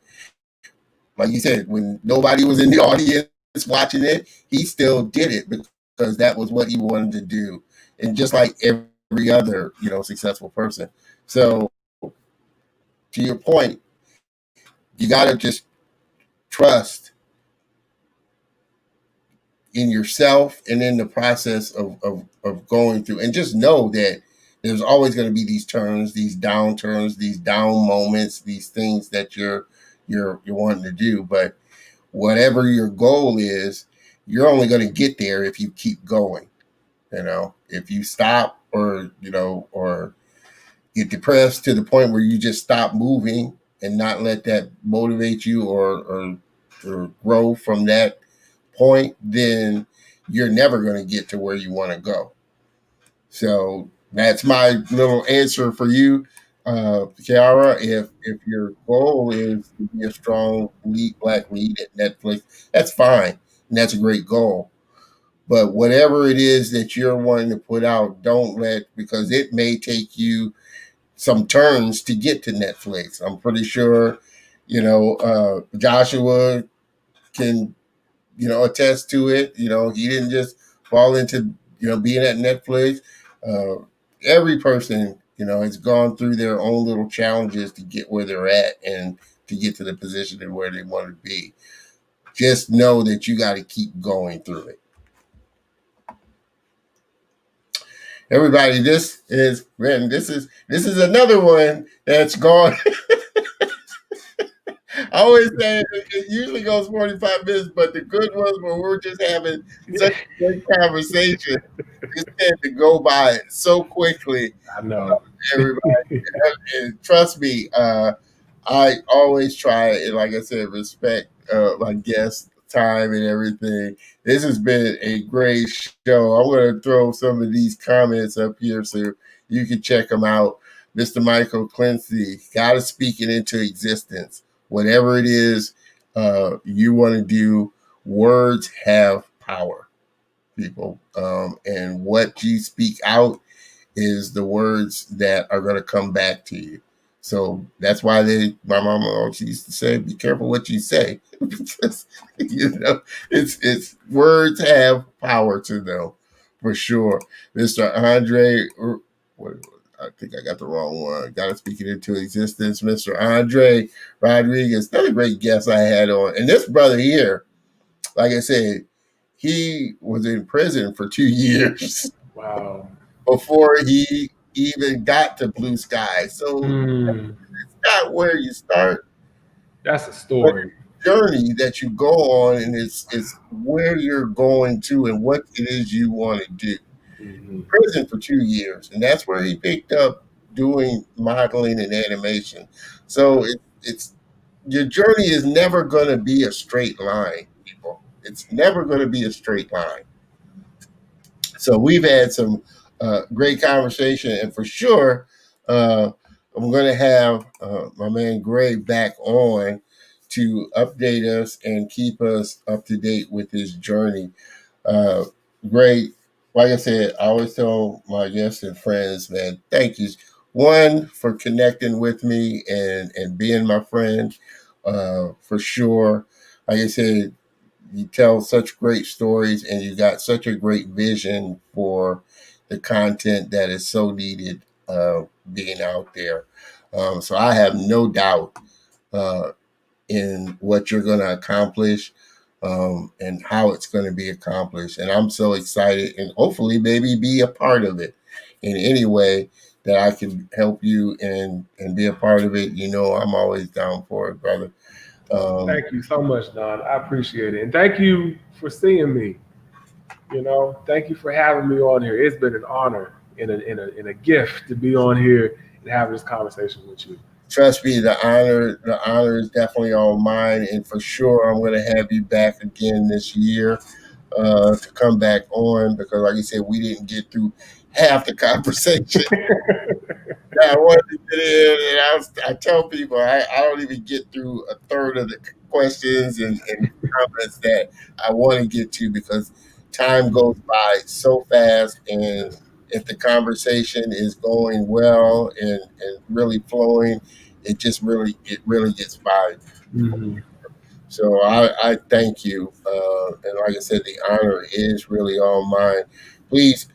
Like you said, when nobody was in the audience watching it, he still did it because that was what he wanted to do. And just like every other, successful person. So to your point, you got to just trust in yourself and in the process of going through, and just know that there's always going to be these turns, these downturns, these down moments, these things that you're wanting to do. But whatever your goal is, you're only going to get there if you keep going. If you stop or get depressed to the point where you just stop moving and not let that motivate you or grow from that point, then you're never going to get to where you want to go. So that's my little answer for you. Tyler Perry didn't just fall into this studio that he's in. He worked his ass off for what he wanted to do, the content he wanted to create and put out there. Like you said, when nobody was in the audience watching it, he still did it because that was what he wanted to do. And just like every other, successful person, you got to just trust in yourself and in the process of going through, and just know that there's always going to be these turns, these downturns, these things that you're wanting to do. But whatever your goal is, you're only going to get there if you keep going. If you stop or get depressed to the point where you just stop moving and not let that motivate you or grow from that point, then you're never going to get to where you want to go. So that's my little answer for you. Kiara, if your goal is to be a strong lead, black lead at Netflix, that's fine, and that's a great goal. But whatever it is that you're wanting to put out, don't let, because it may take you some turns to get to Netflix. I'm pretty sure, Joshua can, attest to it. He didn't just fall into, being at Netflix. Uh, every person, has gone through their own little challenges to get where they're at and to get to the position and where they want to be. Just know that you got to keep going through it. Everybody, this is written. This is another one that's gone. I always say it usually goes 45 minutes, but the good ones where we're just having such a great conversation, just tend to go by so quickly. I know. Everybody, and trust me, I always try, and like I said, respect my guests' time and everything. This has been a great show. I'm going to throw some of these comments up here so you can check them out. Mr. Michael Clancy, got to speak it into existence. Whatever it is you want to do, words have power, people. And what you speak out is the words that are going to come back to you. So that's why my mama always used to say, "Be careful what you say," because it's words have power to them for sure. Mr. Andre, what, I think I got the wrong one. Got to speak it into existence. Mr. Andre Rodriguez, another great guest I had on, and this brother here, like I said, he was in prison for 2 years. Wow. Before he even got to Blue Sky. So it's not where you start, That's a but story. the journey that you go on, and it's where you're going to and what it is you want to do. Mm-hmm. Prison for 2 years, and that's where he picked up doing modeling and animation. So it's your journey is never going to be a straight line, people. It's never going to be a straight line. So we've had some great conversation, and for sure, I'm going to have my man Grae back on to update us and keep us up to date with his journey. Uh, Grae, like I said, I always tell my guests and friends, man, thank you. One, for connecting with me and being my friend, for sure. Like I said, you tell such great stories and you got such a great vision for the content that is so needed being out there. So I have no doubt uh, in what you're going to accomplish and how it's going to be accomplished. And I'm so excited and hopefully maybe be a part of it in any way that I can help you and be a part of it. I'm always down for it, brother. Um, Thank you so much, Don. I appreciate it. And thank you for seeing me. Thank you for having me on here. It's been an honor and a gift to be on here and have this conversation with you. Trust me, the honor is definitely all mine, and for sure, I'm going to have you back again this year to come back on because, like you said, we didn't get through half the conversation that I wanted to get in, and I tell people I don't even get through a third of the questions and comments that I want to get to because time goes by so fast, and if the conversation is going well and really flowing, it really gets by. Mm-hmm. So I thank you, and like I said, the honor is really all mine. Please,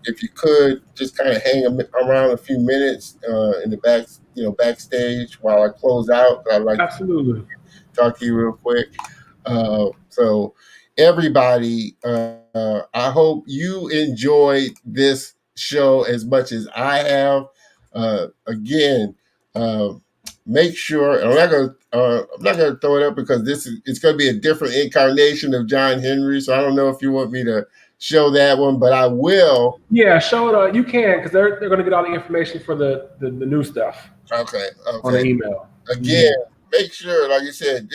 if you could, just kind of hang around a few minutes in the backstage while I close out. I'd like to Absolutely. talk to you real quick. So, everybody, I hope you enjoyed this show as much as I have. Again, uh, make sure I'm not gonna throw it up because it's gonna be a different incarnation of John Henry. So I don't know if you want me to show that one, but I will. Yeah, show it. You can because they're going to get all the information for the new stuff Okay, on the okay. email. Again, Mhm. make sure, like you said,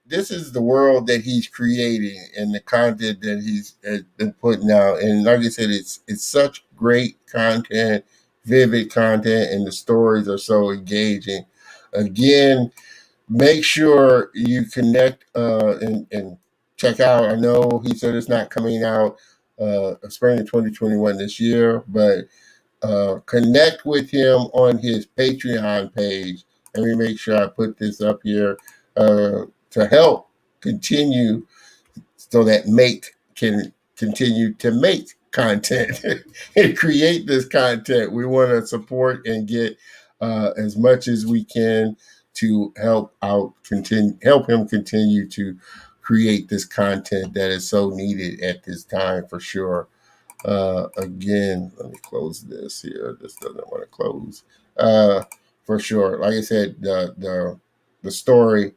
this is the world that he's creating and the content that he's has been putting out. And like I said, it's such great content vivid content, and the stories are so engaging. Again, make sure you connect and check out. I know he said it's not coming out spring of 2021 this year, but connect with him on his Patreon page. Let me make sure I put this up here to help continue so that Mayke can continue to make content and create this content. We want to support and get as much as we can to help him continue to create this content that is so needed at this time for sure. Again, let me close this here. This doesn't want to close. For sure. Like I said, the story,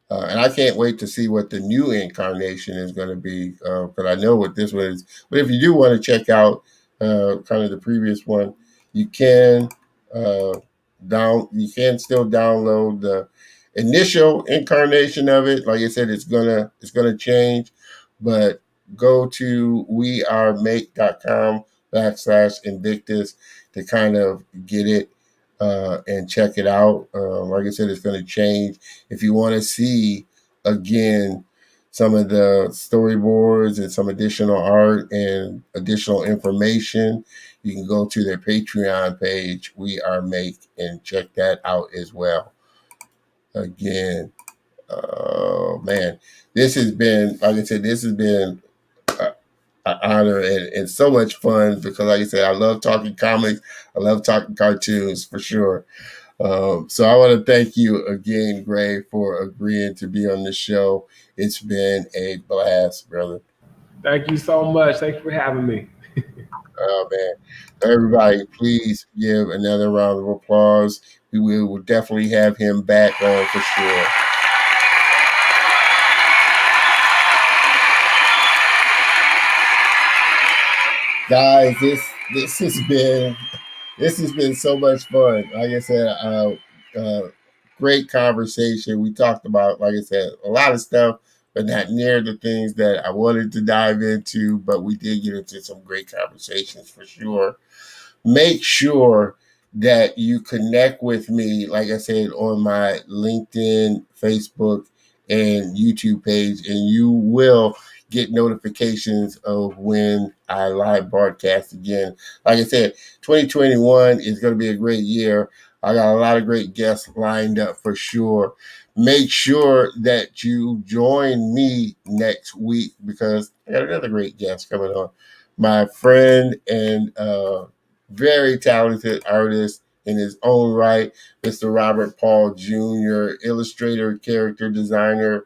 and I can't wait to see what the new incarnation is going to be, because I know what this one is. But if you do want to check out kind of the previous one, you can you can still download the initial incarnation of it. Like I said, it's gonna change, but go to wearemayke.com/Invictus to kind of get it and check it out. Like I said, it's going to change. If you want to see again some of the storyboards and some additional art and additional information, you can go to their Patreon page, We Are Mayke, and check that out as well. Again, man, this has been, like I said, this has been an honor and so much fun because, like I said, I love talking comics. I love talking cartoons for sure. So I want to thank you again, Grae, for agreeing to be on the show. It's been a blast, brother. Thank you so much. Thank you for having me. Oh, man. So everybody, please give another round of applause. We will definitely have him back on for sure. Guys, this has been so much fun. Like I said, great conversation. We talked about, like I said, a lot of stuff, but not near the things that I wanted to dive into. But we did get into some great conversations for sure. Make sure that you connect with me, like I said, on my LinkedIn, Facebook, and YouTube page, and you will get notifications of when I live broadcast again. Like I said, 2021 is going to be a great year. I got a lot of great guests lined up for sure. Make sure that you join me next week because I got another great guest coming on. My friend and very talented artist in his own right, Mr. Robert Paul Jr., illustrator, character designer,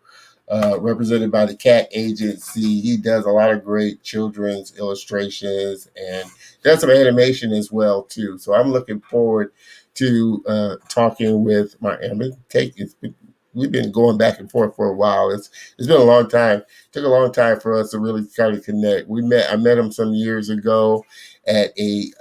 represented by the Cat Agency. He does a lot of great children's illustrations and does some animation as well too. So I'm looking forward to talking with my we've been going back and forth for a while. It's been a long time. It took a long time for us to really kind of connect. I met him some years ago at a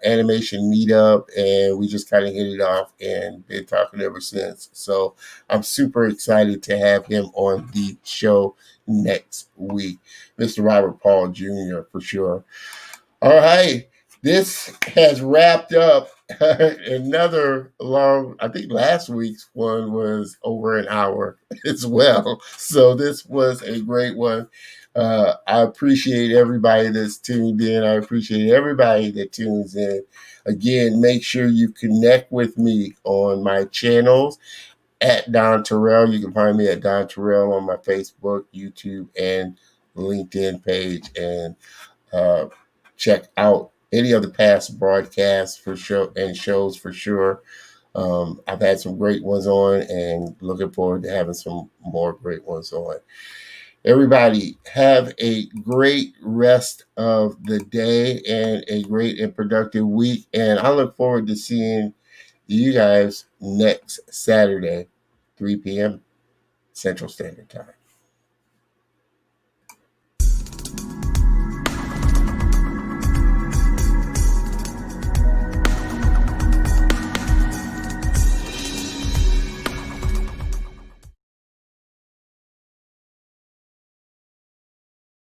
animation meetup, and we just kind of hit it off and been talking ever since. So I'm super excited to have him on the show next week, Mr. Robert Paul Jr. for sure. All right, this has wrapped up another long, I think last week's one was over an hour as well. So this was a great one. I appreciate everybody that's tuned in. I appreciate everybody that tunes in. Again, make sure you connect with me on my channels at Don Terrell. You can find me at Don Terrell on my Facebook, YouTube, and LinkedIn page. And check out any of the past broadcasts for shows for sure. I've had some great ones on and looking forward to having some more great ones on. Everybody have a great rest of the day and a great and productive week. And I look forward to seeing you guys next Saturday, 3 p.m. Central Standard Time.